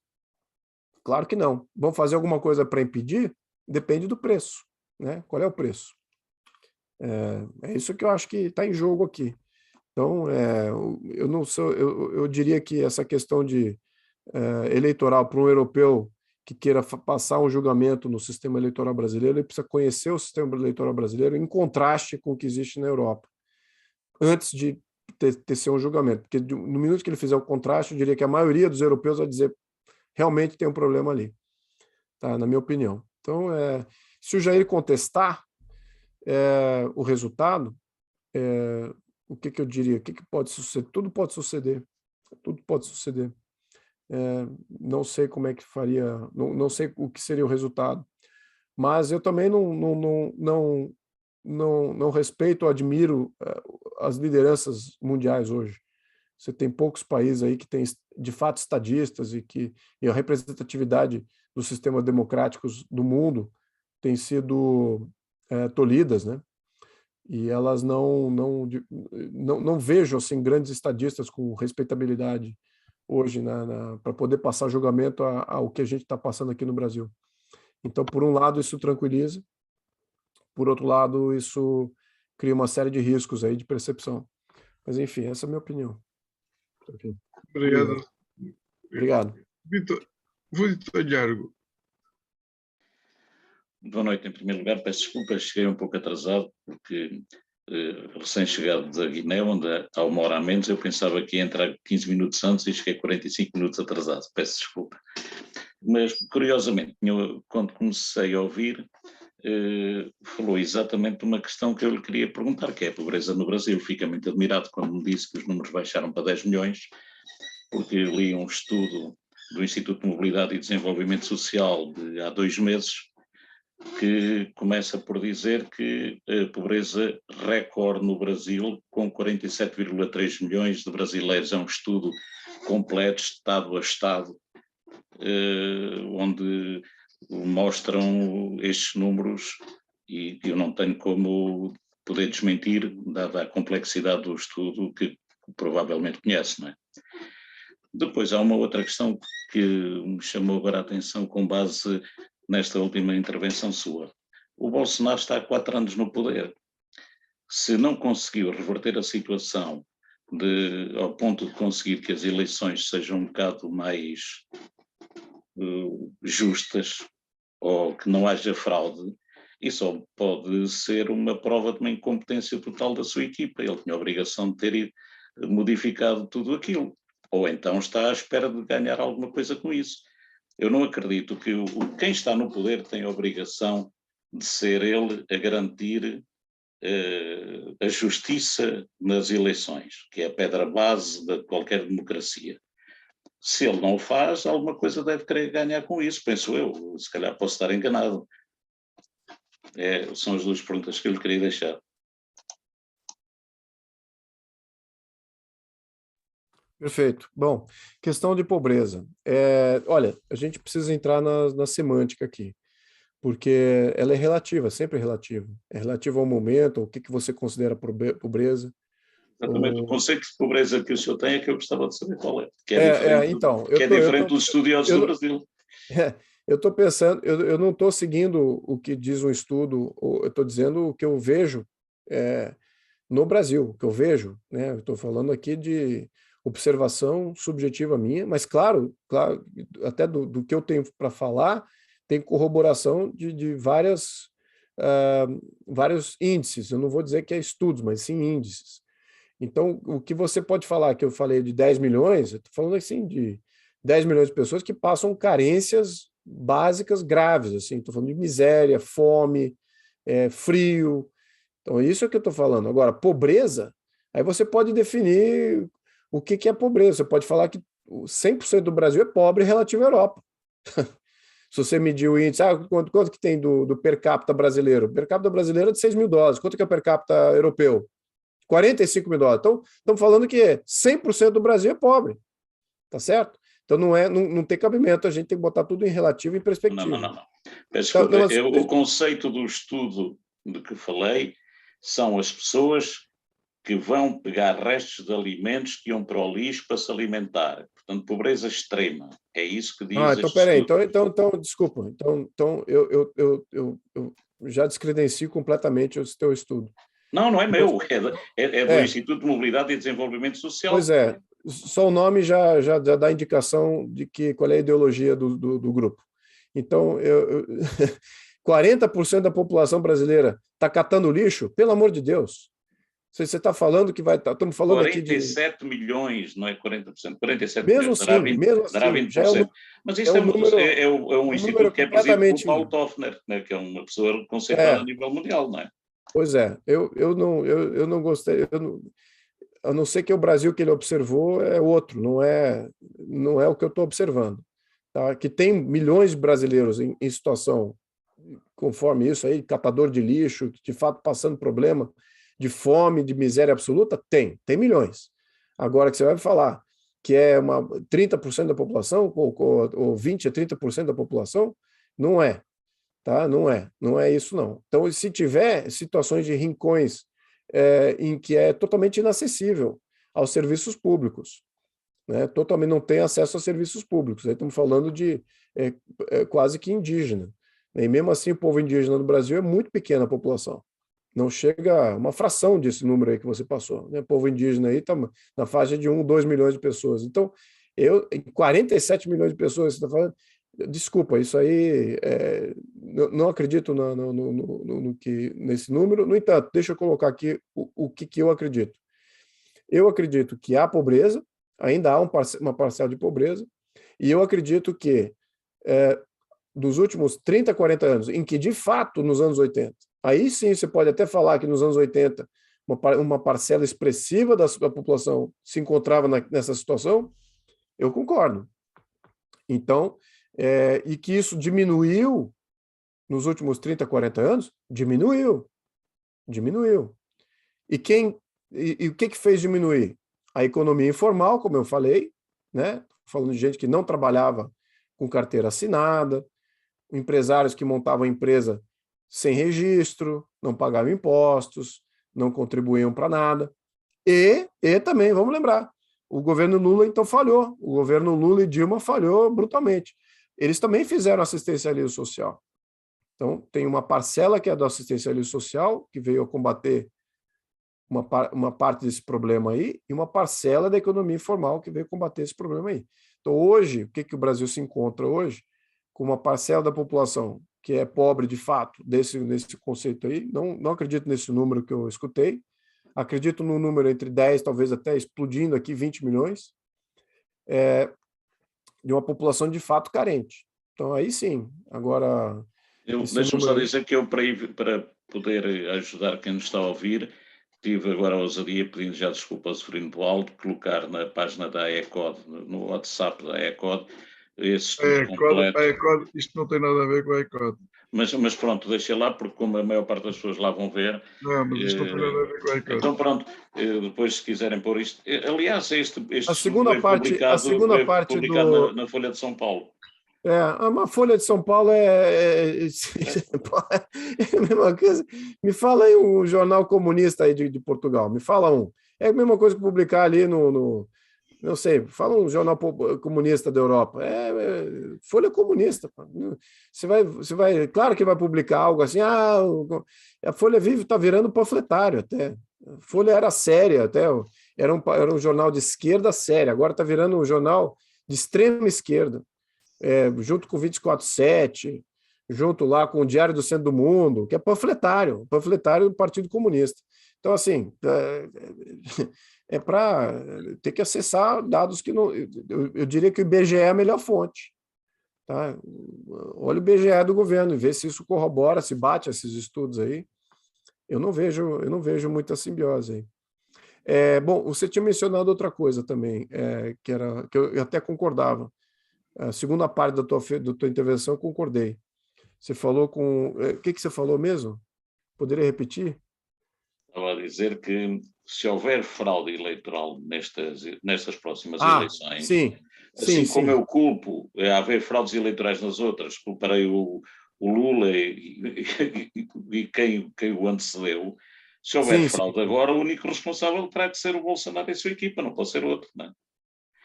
Claro que não. Vão fazer alguma coisa para impedir? Depende do preço. Né? Qual é o preço? É isso que eu acho que está em jogo aqui. Então, eu diria que essa questão de eleitoral para um europeu que queira passar um julgamento no sistema eleitoral brasileiro, ele precisa conhecer o sistema eleitoral brasileiro em contraste com o que existe na Europa, antes de tecer um julgamento. Porque no minuto que ele fizer o contraste, eu diria que a maioria dos europeus vai dizer realmente tem um problema ali, tá? Na minha opinião. Então, se o Jair contestar o resultado, o que eu diria? O que pode suceder? Tudo pode suceder. Tudo pode suceder. Não sei como é que faria, não sei o que seria o resultado. Mas eu também não respeito ou admiro as lideranças mundiais hoje. Você tem poucos países aí que têm, de fato, estadistas e a representatividade dos sistemas democráticos do mundo tem sido tolhidas, né? E elas não vejo assim grandes estadistas com respeitabilidade hoje para poder passar julgamento ao que a gente está passando aqui no Brasil. Então, por um lado, isso tranquiliza, por outro lado, isso cria uma série de riscos aí de percepção. Mas, enfim, essa é a minha opinião. Okay. Obrigado. Obrigado. Vitor Lhargo. Boa noite. Em primeiro lugar, peço desculpas, cheguei um pouco atrasado, porque recém-chegado da Guiné, onde há 1 hora a menos, eu pensava que ia entrar 15 minutos antes e cheguei 45 minutos atrasado. Peço desculpa. Mas, curiosamente, quando comecei a ouvir, falou exatamente de uma questão que eu lhe queria perguntar, que é a pobreza no Brasil. Fico muito admirado quando me disse que os números baixaram para 10 milhões, porque li um estudo do Instituto de Mobilidade e Desenvolvimento Social de há 2 meses, que começa por dizer que a pobreza recorde no Brasil, com 47,3 milhões de brasileiros. É um estudo completo, estado a estado, onde mostram estes números, e eu não tenho como poder desmentir, dada a complexidade do estudo que provavelmente conhece, não é? Depois há uma outra questão que me chamou agora a atenção com base nesta última intervenção sua. O Bolsonaro está há 4 anos no poder. Se não conseguiu reverter a situação ao ponto de conseguir que as eleições sejam um bocado mais justas, ou que não haja fraude, isso pode ser uma prova de uma incompetência total da sua equipa. Ele tinha a obrigação de ter modificado tudo aquilo, ou então está à espera de ganhar alguma coisa com isso. Eu não acredito que quem está no poder tem a obrigação de ser ele a garantir a justiça nas eleições, que é a pedra base de qualquer democracia. Se ele não o faz, alguma coisa deve querer ganhar com isso, penso eu. Se calhar posso estar enganado. São as 2 perguntas que eu lhe queria deixar. Perfeito. Bom, questão de pobreza. Olha, a gente precisa entrar na semântica aqui, porque ela é relativa, sempre é relativa. É relativa ao momento, o que que você considera pobreza. Exatamente. O conceito de pobreza que o senhor tem é que eu gostava de saber qual é. Que Então, que é diferente dos estudiosos do Brasil. eu estou pensando, eu não estou seguindo o que diz um estudo, eu estou dizendo o que eu vejo no Brasil, o que eu vejo, né? Eu estou falando aqui de observação subjetiva minha, mas claro, até do que eu tenho para falar, tem corroboração de vários índices. Eu não vou dizer que é estudos, mas sim índices. Então, o que você pode falar, que eu falei de 10 milhões, eu estou falando assim de 10 milhões de pessoas que passam carências básicas graves, assim, estou falando de miséria, fome, frio. Então, isso é o que eu estou falando. Agora, pobreza, aí você pode definir o que é pobreza. Você pode falar que 100% do Brasil é pobre relativo à Europa. Se você medir o índice, quanto que tem do per capita brasileiro? O per capita brasileiro é de 6 mil dólares. Quanto que é o per capita europeu? 45 mil dólares. Então, estamos falando que 100% do Brasil é pobre. Tá certo? Então, não tem cabimento. A gente tem que botar tudo em relativo e em perspectiva. Não. Desculpa, o conceito do estudo de que falei são as pessoas que vão pegar restos de alimentos que iam para o lixo para se alimentar. Portanto, pobreza extrema. É isso que diz então, peraí. Então, desculpa. Então eu já descredencio completamente o teu estudo. Não é meu. É do Instituto de Mobilidade e Desenvolvimento Social. Pois é. Só o nome já dá indicação de qual é a ideologia do grupo. Então, 40% da população brasileira está catando lixo? Pelo amor de Deus. Você está falando que vai estar... Estamos falando 47 aqui de... milhões, não é 40%. 47 mesmo milhões, mesmo dará 20%. Mas isso é um instituto que é presidido pelo Paulo Toffner, né, que é uma pessoa conceituada a nível mundial, não é? Pois é. Eu não gostei... A não ser que o Brasil que ele observou é outro, não é o que eu estou observando. Tá? Que tem milhões de brasileiros em situação conforme isso aí, catador de lixo, de fato passando problema de fome, de miséria absoluta, tem milhões. Agora que você vai falar que é 30% da população, ou 20% a 30% da população, não é. Tá? Não é isso não. Então, se tiver situações de rincões em que é totalmente inacessível aos serviços públicos, né? Totalmente não tem acesso a serviços públicos. Aí estamos falando de quase que indígena. E mesmo assim, o povo indígena do Brasil é muito pequena a população. Não chega a uma fração desse número aí que você passou. Né? O povo indígena aí está na faixa de 1, 2 milhões de pessoas. Então, 47 milhões de pessoas, você está falando, desculpa, isso aí não acredito nesse número. No entanto, deixa eu colocar aqui o que eu acredito. Eu acredito que há pobreza, ainda há uma parcela de pobreza, e eu acredito que dos últimos 30, 40 anos, em que de fato nos anos 80, aí sim você pode até falar que nos anos 80 uma parcela expressiva da população se encontrava nessa situação, eu concordo. Então, e que isso diminuiu nos últimos 30, 40 anos, diminuiu. E o que fez diminuir? A economia informal, como eu falei, né? Falando de gente que não trabalhava com carteira assinada, empresários que montavam empresa sem registro, não pagavam impostos, não contribuíam para nada. E também, vamos lembrar, o governo Lula então falhou. O governo Lula e Dilma falhou brutalmente. Eles também fizeram assistencialismo social. Então, tem uma parcela que é do assistencialismo social, que veio a combater uma parte desse problema aí, e uma parcela da economia informal que veio combater esse problema aí. Então, hoje, o que o Brasil se encontra hoje? Com uma parcela da população que é pobre de fato, nesse conceito aí, não acredito nesse número que eu escutei, acredito no número entre 10, talvez até explodindo aqui, 20 milhões, de uma população de fato carente. Então, aí sim, agora... Deixa-me só dizer que eu, para poder ajudar quem nos está a ouvir, tive agora a ousadia, pedindo já desculpa ao Severino Paulo, de colocar na página da ECOD, no WhatsApp da ECOD, esse estudo completo. Isto não tem nada a ver com a ECOD. Mas pronto, deixei lá, porque como a maior parte das pessoas lá vão ver... Não, mas isto não tem nada a ver com a ECOD. Então pronto, depois se quiserem pôr isto... Aliás, este A segunda parte publicado na Folha de São Paulo. Uma Folha de São Paulo é a mesma coisa. Me fala aí um jornal comunista aí de Portugal, me fala um. É a mesma coisa que publicar ali não sei, fala um jornal comunista da Europa. Folha comunista. Você vai, claro que vai publicar algo assim, a Folha está virando panfletário até. A Folha era séria, até era um jornal de esquerda sério, agora está virando um jornal de extrema esquerda. Junto com o 24/7, junto lá com o Diário do Centro do Mundo, que é panfletário do Partido Comunista. Então, assim, é para ter que acessar dados que não... Eu diria que o IBGE é a melhor fonte. Tá? Olha o IBGE do governo e vê se isso corrobora, se bate esses estudos aí. Eu não vejo muita simbiose aí. Bom, você tinha mencionado outra coisa também, que eu até concordava. A segunda parte da tua intervenção eu concordei. Você falou com... O que você falou mesmo? Poderia repetir? Estava a dizer que se houver fraude eleitoral nestas próximas eleições, sim, como eu culpo haver fraudes eleitorais nas outras, culparei o Lula e quem o antecedeu. Se houver fraude agora, o único responsável terá que ser o Bolsonaro e a sua equipa, não pode ser outro, não é?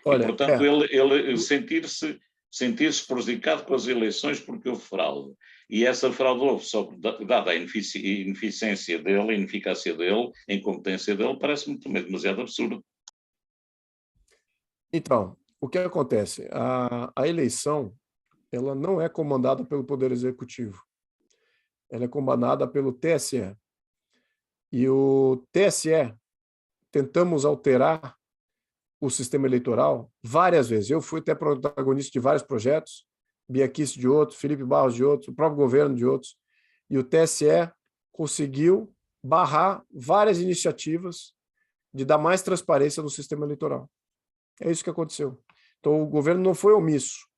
Olha, e, portanto, ele sentir-se prejudicado com as eleições porque houve fraude. E essa fraude houve, só dada a ineficiência dele, a ineficácia dele, a incompetência dele, parece-me também demasiado absurdo. Então, o que acontece? A eleição, ela não é comandada pelo Poder Executivo. Ela é comandada pelo TSE. E o TSE, tentamos alterar o sistema eleitoral várias vezes. Eu fui até protagonista de vários projetos, Bia Kicis de outros, Felipe Barros de outros, o próprio governo de outros, e o TSE conseguiu barrar várias iniciativas de dar mais transparência no sistema eleitoral. É isso que aconteceu. Então, o governo não foi omisso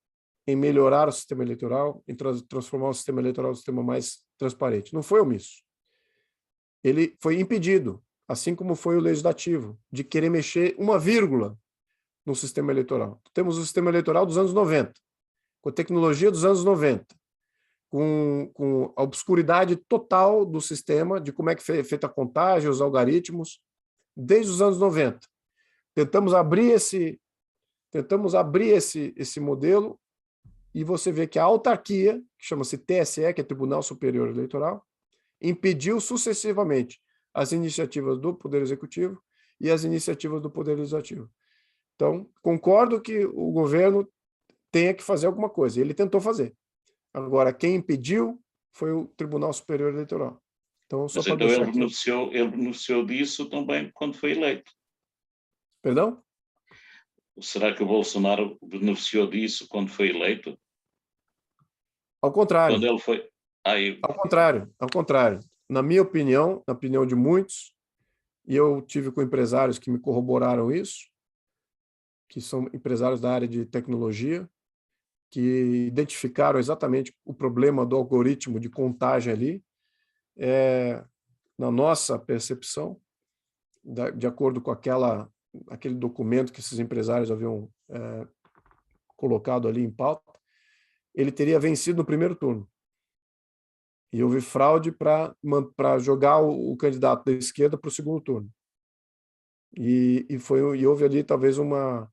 em melhorar o sistema eleitoral, em transformar o sistema eleitoral em um sistema mais transparente. Não foi omisso. Ele foi impedido, assim como foi o legislativo, de querer mexer uma vírgula no sistema eleitoral. Temos o sistema eleitoral dos anos 90, com a tecnologia dos anos 90, com a obscuridade total do sistema, de como é que é feita a contagem, os algoritmos, desde os anos 90. Tentamos abrir esse modelo e você vê que a autarquia, que chama-se TSE, que é Tribunal Superior Eleitoral, impediu sucessivamente as iniciativas do Poder Executivo e as iniciativas do Poder Legislativo. Então, concordo que o governo tenha que fazer alguma coisa. Ele tentou fazer. Agora, quem impediu foi o Tribunal Superior Eleitoral. Então, só mas então ele beneficiou disso também quando foi eleito. Perdão? Será que o Bolsonaro beneficiou disso quando foi eleito? Ao contrário. Quando ele foi... Ao contrário. Na minha opinião, na opinião de muitos, e eu tive com empresários que me corroboraram isso, que são empresários da área de tecnologia, que identificaram exatamente o problema do algoritmo de contagem ali, na nossa percepção, de acordo com aquele documento que esses empresários haviam colocado ali em pauta, ele teria vencido no primeiro turno. E houve fraude para jogar o candidato da esquerda para o segundo turno. E houve ali talvez uma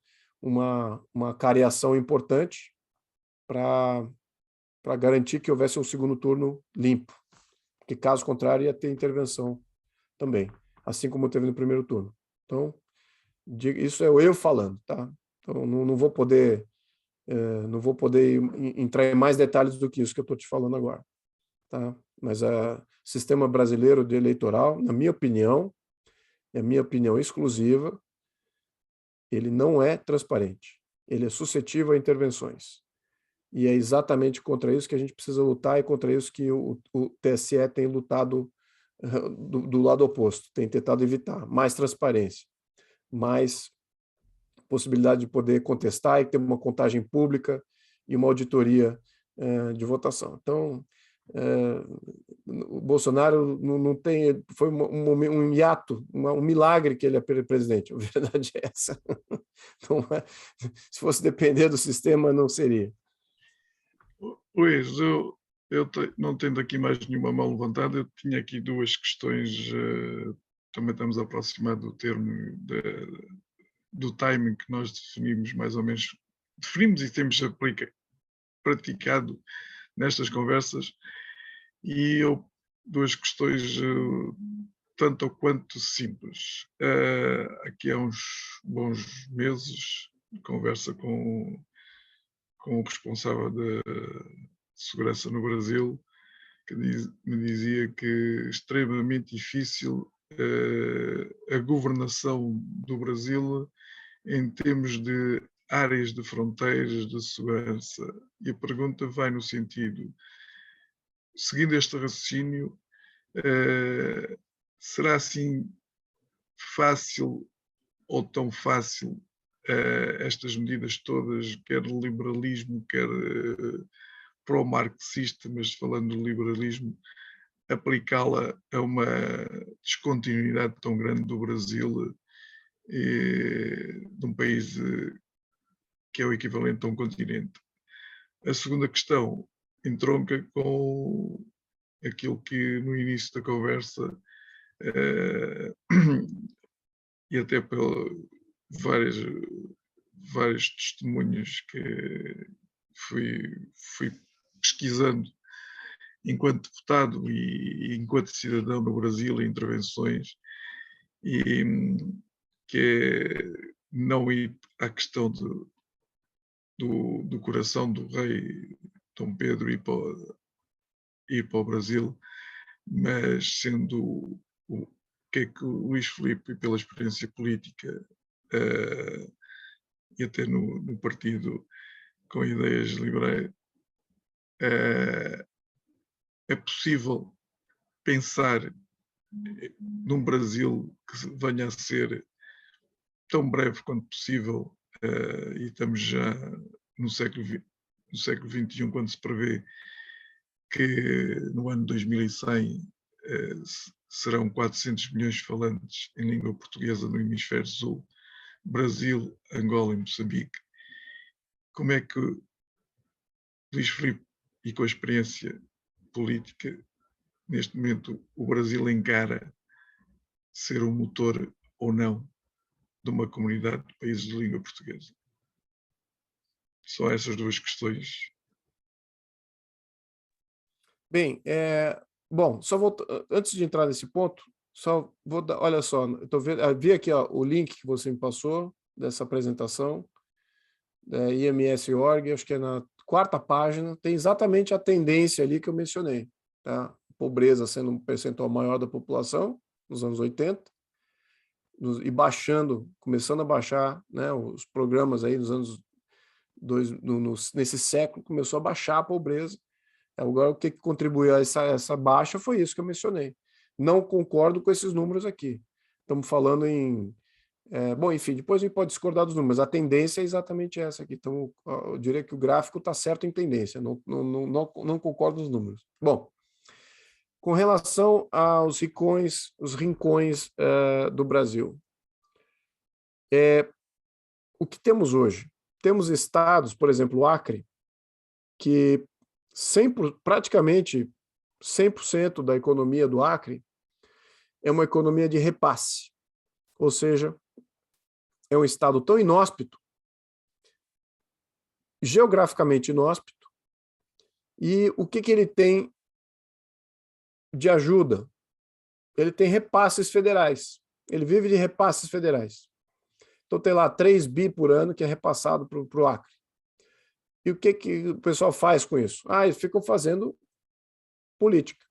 cariação importante para garantir que houvesse um segundo turno limpo, porque caso contrário ia ter intervenção também, assim como teve no primeiro turno. Então, isso é eu falando, tá? Então, não vou poder entrar em mais detalhes do que isso que eu estou te falando agora. Tá? Mas o sistema brasileiro de eleitoral, na minha opinião, é a minha opinião exclusiva, ele não é transparente, ele é suscetível a intervenções. E é exatamente contra isso que a gente precisa lutar e contra isso que o TSE tem lutado do lado oposto, tem tentado evitar mais transparência, mais possibilidade de poder contestar e ter uma contagem pública e uma auditoria de votação. Então, o Bolsonaro não tem, foi um hiato, um milagre que ele é presidente. A verdade é essa. Então, se fosse depender do sistema, não seria. Luís, eu não tendo aqui mais nenhuma mão levantada, eu tinha aqui duas questões, também estamos a aproximar do termo do timing que nós definimos mais ou menos, definimos e temos praticado nestas conversas, e duas questões tanto ou quanto simples. Aqui há uns bons meses, conversa com o responsável de segurança no Brasil, que me dizia que é extremamente difícil a governação do Brasil em termos de áreas de fronteiras de segurança. E a pergunta vai no sentido, seguindo este raciocínio, será assim fácil ou tão fácil estas medidas todas, quer de liberalismo, quer pró-marxista, mas falando de liberalismo, aplicá-la a uma descontinuidade tão grande do Brasil, de um país que é o equivalente a um continente? A segunda questão entronca com aquilo que no início da conversa, e até por vários testemunhos que fui pesquisando enquanto deputado e enquanto cidadão no Brasil, em intervenções, e que é não ir à questão do coração do rei Dom Pedro ir para o Brasil, mas sendo o que é que o Luís Filipe, pela experiência política e até no partido com ideias liberais, é possível pensar num Brasil que venha a ser tão breve quanto possível, e estamos já no século XXI, quando se prevê que no ano 2100 serão 400 milhões de falantes em língua portuguesa no hemisfério sul, Brasil, Angola e Moçambique. Como é que Luís Filipe, e com a experiência política, neste momento o Brasil encara ser um motor ou não de uma comunidade de países de língua portuguesa? Só essas duas questões. Bem, bom, só vou, antes de entrar nesse ponto, só vou dar, olha só, vi aqui o link que você me passou dessa apresentação da IMS.org, acho que é na 4ª página, tem exatamente a tendência ali que eu mencionei, tá? Pobreza sendo um percentual maior da população nos anos 80, e começando a baixar, né, os programas aí nos anos nesse século começou a baixar a pobreza. Agora, o que contribuiu a essa baixa foi isso que eu mencionei. Não concordo com esses números aqui. Estamos falando em... bom, enfim, depois a gente pode discordar dos números. A tendência é exatamente essa aqui. Então, eu diria que o gráfico está certo em tendência. Não concordo nos números. Bom, com relação aos os rincões do Brasil, o que temos hoje? Temos estados, por exemplo, o Acre, que praticamente 100% da economia do Acre é uma economia de repasse, ou seja, é um estado tão inóspito, geograficamente inóspito, e o que ele tem de ajuda? Ele tem repasses federais, ele vive de repasses federais. Então tem lá 3 bi por ano que é repassado para o Acre. E o que o pessoal faz com isso? Eles ficam fazendo política.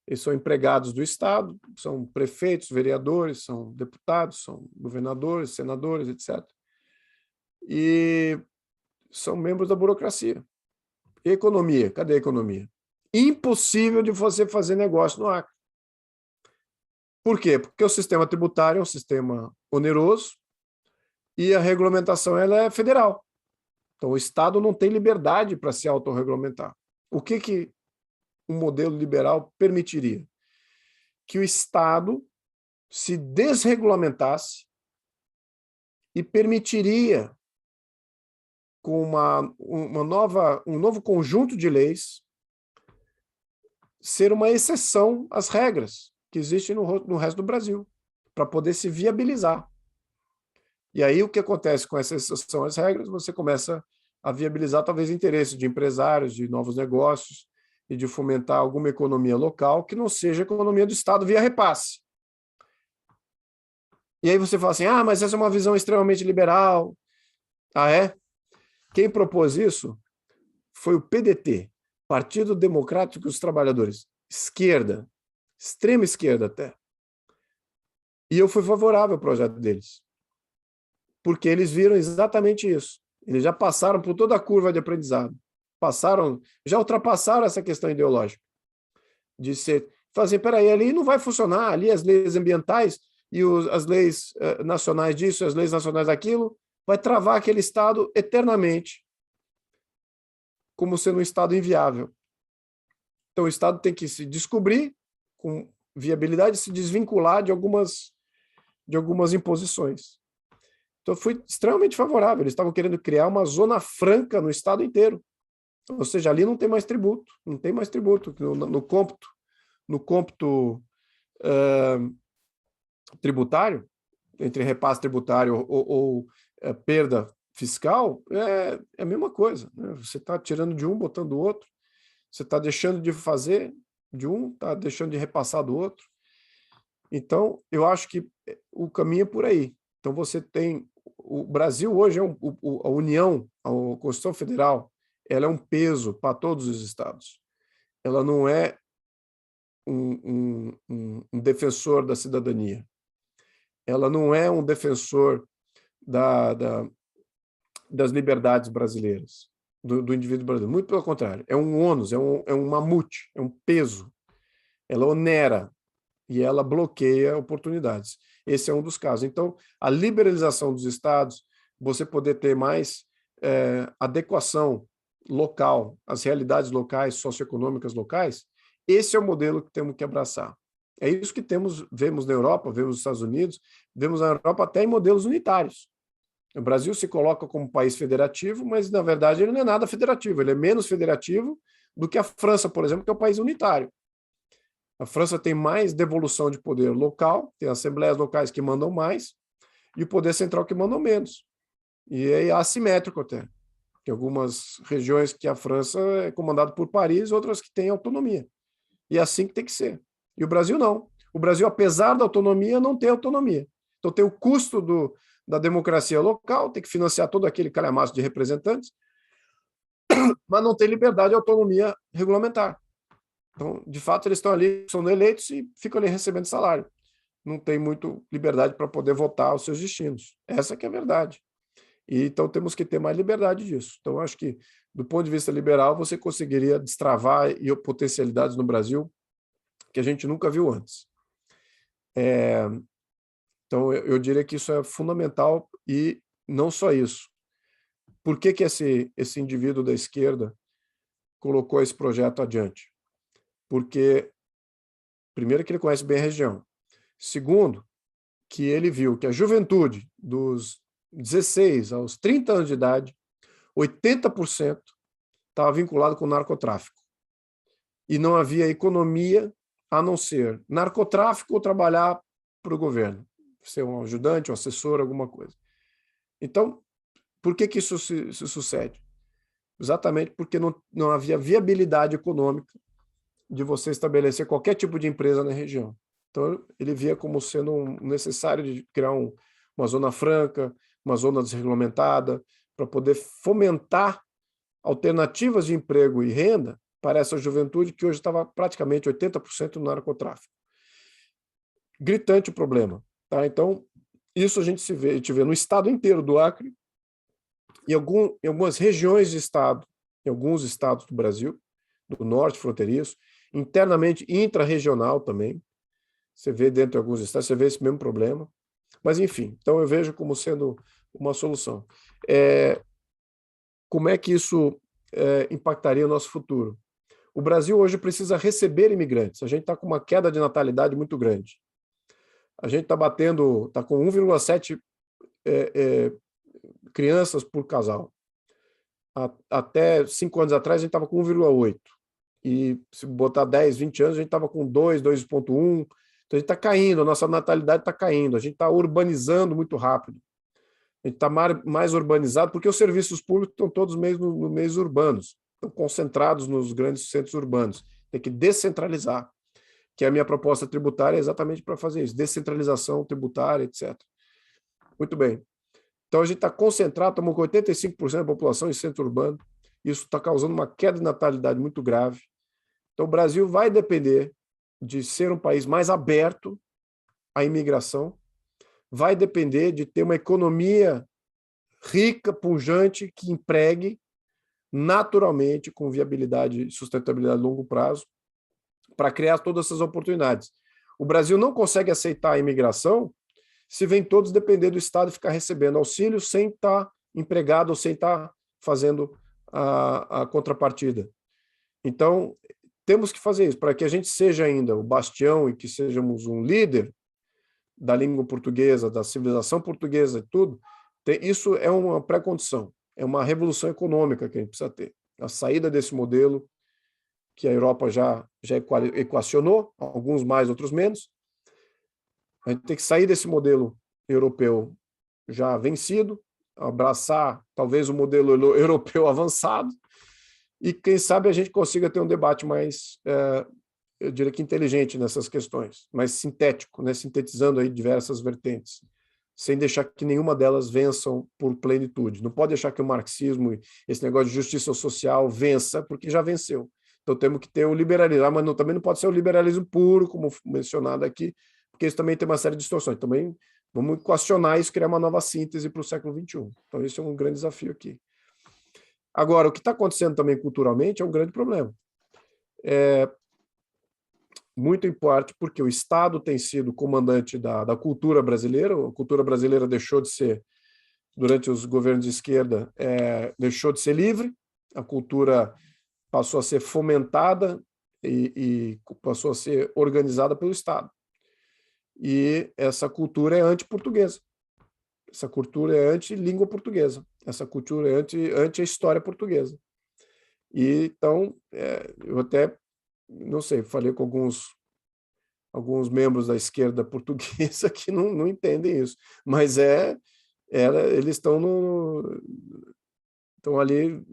Eles são empregados do Estado, são prefeitos, vereadores, são deputados, são governadores, senadores, etc. E são membros da burocracia. E a economia? Cadê a economia? Impossível de você fazer negócio no Acre. Por quê? Porque o sistema tributário é um sistema oneroso e a regulamentação ela é federal. Então, o Estado não tem liberdade para se autorregulamentar. O que um modelo liberal permitiria? Que o Estado se desregulamentasse e permitiria, com um novo conjunto de leis, ser uma exceção às regras que existem no resto do Brasil, para poder se viabilizar. E aí o que acontece com essa exceção às regras? Você começa a viabilizar talvez interesses de empresários, de novos negócios e de fomentar alguma economia local que não seja a economia do Estado via repasse. E aí você fala assim, mas essa é uma visão extremamente liberal. Ah, é? Quem propôs isso foi o PDT, Partido Democrático dos Trabalhadores, esquerda, extrema esquerda até. E eu fui favorável ao projeto deles, porque eles viram exatamente isso. Eles já passaram por toda a curva de aprendizado, já ultrapassaram essa questão ideológica, de fazer, peraí, ali não vai funcionar, ali as leis ambientais e as leis nacionais disso, as leis nacionais daquilo, vai travar aquele Estado eternamente, como sendo um Estado inviável. Então, o Estado tem que se descobrir com viabilidade, se desvincular de algumas imposições. Então, fui extremamente favorável. Eles estavam querendo criar uma zona franca no Estado inteiro. Ou seja, ali não tem mais tributo. Não tem mais tributo. No cômputo tributário, entre repasse tributário ou perda fiscal, é a mesma coisa, né? Você está tirando de um, botando do outro. Você está deixando de fazer de um, está deixando de repassar do outro. Então, eu acho que o caminho é por aí. Então, você tem... O Brasil hoje é a União, a Constituição Federal, ela é um peso para todos os estados. Ela não é um defensor da cidadania. Ela não é um defensor das liberdades brasileiras, do indivíduo brasileiro. Muito pelo contrário. É um ônus, é um mamute, é um peso. Ela onera e ela bloqueia oportunidades. Esse é um dos casos. Então, a liberalização dos estados, você poder ter mais adequação local, às realidades locais, socioeconômicas locais, esse é o modelo que temos que abraçar. É isso que vemos na Europa, vemos nos Estados Unidos, vemos na Europa até em modelos unitários. O Brasil se coloca como país federativo, mas, na verdade, ele não é nada federativo. Ele é menos federativo do que a França, por exemplo, que é um país unitário. A França tem mais devolução de poder local, tem assembleias locais que mandam mais, e o poder central que manda menos. E é assimétrico até. Tem algumas regiões que a França é comandada por Paris, outras que têm autonomia. E é assim que tem que ser. E o Brasil não. O Brasil, apesar da autonomia, não tem autonomia. Então tem o custo da democracia local, tem que financiar todo aquele calhamaço de representantes, mas não tem liberdade e autonomia regulamentar. Então, de fato, eles estão ali, são eleitos e ficam ali recebendo salário. Não tem muito liberdade para poder votar os seus destinos. Essa que é a verdade. E, então, temos que ter mais liberdade disso. Então, acho que, do ponto de vista liberal, você conseguiria destravar potencialidades no Brasil que a gente nunca viu antes. Então, eu diria que isso é fundamental e não só isso. Por que esse indivíduo da esquerda colocou esse projeto adiante? Porque, primeiro, que ele conhece bem a região. Segundo, que ele viu que a juventude dos 16 aos 30 anos de idade, 80% estava vinculado com o narcotráfico. E não havia economia a não ser narcotráfico ou trabalhar para o governo, ser um ajudante, um assessor, alguma coisa. Então, por que isso se sucede? Exatamente porque não havia viabilidade econômica de você estabelecer qualquer tipo de empresa na região. Então, ele via como sendo necessário de criar uma zona franca, uma zona desregulamentada, para poder fomentar alternativas de emprego e renda para essa juventude que hoje estava praticamente 80% no narcotráfico. Gritante o problema. Tá? Então, isso a gente vê no estado inteiro do Acre, em algumas regiões de estado, em alguns estados do Brasil, do norte fronteiriço, internamente intra-regional também. Você vê dentro de alguns estados, você vê esse mesmo problema. Mas, enfim, então eu vejo como sendo uma solução. como é que isso impactaria o nosso futuro? O Brasil hoje precisa receber imigrantes. A gente está com uma queda de natalidade muito grande. A gente está com 1,7 crianças por casal. Até 5 anos atrás, a gente estava com 1,8. E se botar 10, 20 anos, a gente estava com 2, 2,1. Então, a gente está caindo, a nossa natalidade está caindo. A gente está urbanizando muito rápido. A gente está mais urbanizado porque os serviços públicos estão todos no meios urbanos, estão concentrados nos grandes centros urbanos. Tem que descentralizar, que é a minha proposta tributária, é exatamente para fazer isso, descentralização tributária, etc. Muito bem. Então, a gente está concentrado, estamos com 85% da população em centro urbano, isso está causando uma queda de natalidade muito grave. Então, o Brasil vai depender de ser um país mais aberto à imigração, vai depender de ter uma economia rica, pujante, que empregue naturalmente, com viabilidade e sustentabilidade a longo prazo, para criar todas essas oportunidades. O Brasil não consegue aceitar a imigração se vem todos depender do Estado e ficar recebendo auxílio sem estar empregado ou sem estar fazendo a contrapartida. Então, temos que fazer isso, para que a gente seja ainda o bastião e que sejamos um líder da língua portuguesa, da civilização portuguesa e tudo, isso é uma pré-condição, é uma revolução econômica que a gente precisa ter. A saída desse modelo que a Europa já equacionou, alguns mais, outros menos. A gente tem que sair desse modelo europeu já vencido, abraçar talvez o modelo europeu avançado, e quem sabe a gente consiga ter um debate mais, eu diria que inteligente nessas questões, mais sintético, né? Sintetizando aí diversas vertentes, sem deixar que nenhuma delas vençam por plenitude. Não pode deixar que o marxismo, esse negócio de justiça social vença, porque já venceu. Então temos que ter o liberalismo, mas também não pode ser o liberalismo puro, como mencionado aqui, porque isso também tem uma série de distorções. Também vamos equacionar isso, criar uma nova síntese para o século XXI. Então esse é um grande desafio aqui. Agora, o que está acontecendo também culturalmente é um grande problema. Muito em parte porque o Estado tem sido comandante da cultura brasileira. A cultura brasileira deixou de ser, durante os governos de esquerda, deixou de ser livre, a cultura passou a ser fomentada e passou a ser organizada pelo Estado. E essa cultura é anti-portuguesa. Essa cultura é anti-língua portuguesa. Essa cultura é anti a história portuguesa. E, então, eu até, não sei, falei com alguns membros da esquerda portuguesa que não entendem isso, mas eles estão ali,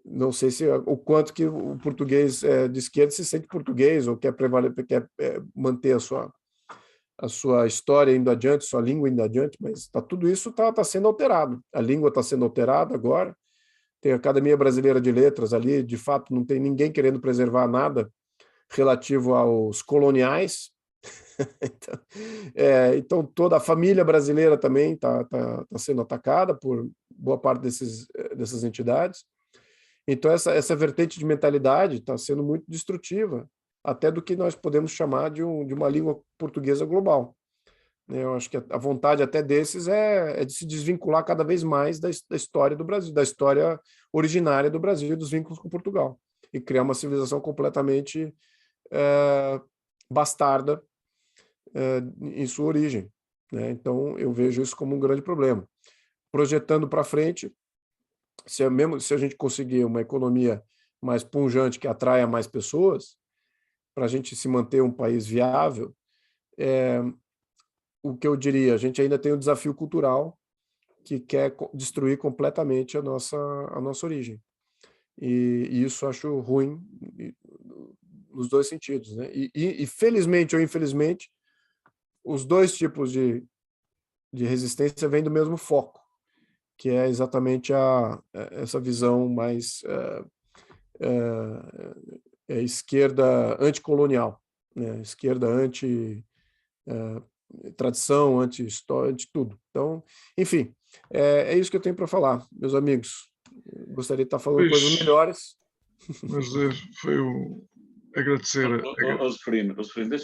não sei se o quanto que o português de esquerda se sente português ou quer manter a sua história indo adiante, sua língua indo adiante, mas tudo isso está sendo alterado. A língua está sendo alterada agora. Tem a Academia Brasileira de Letras ali, de fato, não tem ninguém querendo preservar nada relativo aos coloniais. Então, toda a família brasileira também está sendo atacada por boa parte dessas entidades. Então, essa vertente de mentalidade está sendo muito destrutiva, até do que nós podemos chamar de uma língua portuguesa global. Eu acho que a vontade até desses é de se desvincular cada vez mais da história do Brasil, da história originária do Brasil e dos vínculos com Portugal, e criar uma civilização completamente bastarda em sua origem. Então, eu vejo isso como um grande problema. Projetando para frente, se a gente conseguir uma economia mais pujante, que atraia mais pessoas, para a gente se manter um país viável, o que eu diria, a gente ainda tem um desafio cultural que quer destruir completamente a nossa origem. E isso eu acho ruim nos dois sentidos, né? E felizmente ou infelizmente, os dois tipos de resistência vêm do mesmo foco, que é exatamente essa visão mais esquerda anticolonial, né? Esquerda anti-tradição, anti-história, anti-tudo. Então, enfim, é isso que eu tenho para falar, meus amigos. Gostaria de estar falando coisas melhores. Mas foi agradecer. Zeferino,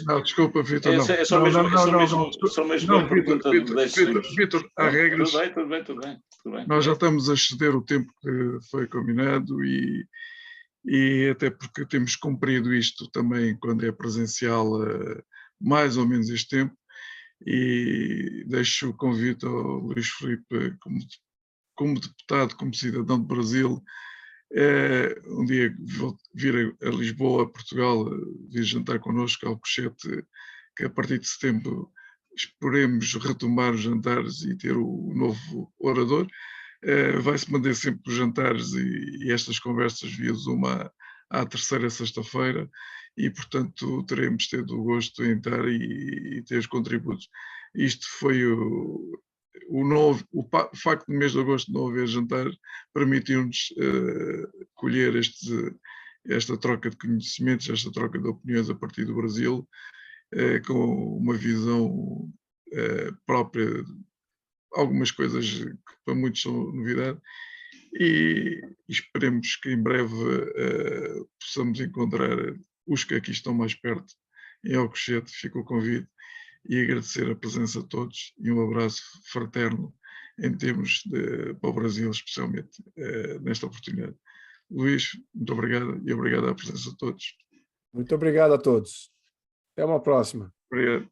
Não, desculpa, Vítor. É só mesmo uma pergunta de 10 segundos. Vítor, há regras. Tudo bem. Nós já estamos a exceder o tempo que foi combinado e até porque temos cumprido isto também quando é presencial, mais ou menos este tempo. E deixo o convite ao Luís Filipe, como deputado, como cidadão do Brasil, um dia vou vir a Lisboa, a Portugal, vir jantar connosco ao Alcochete, que a partir de setembro esperemos retomar os jantares e ter o novo orador. Vai-se manter sempre os jantares e estas conversas via Zoom à terceira sexta-feira e, portanto, teremos tido o gosto em estar e ter os contributos. Isto foi o facto do mês de agosto não haver jantar permitiu-nos colher esta troca de conhecimentos, esta troca de opiniões a partir do Brasil, com uma visão própria, algumas coisas que para muitos são novidade, e esperemos que em breve possamos encontrar os que aqui estão mais perto, em Alcochete. Fica o convite e agradecer a presença de todos e um abraço fraterno em termos para o Brasil, especialmente nesta oportunidade. Luís, muito obrigado e obrigado à presença de todos. Muito obrigado a todos. Até uma próxima. Obrigado.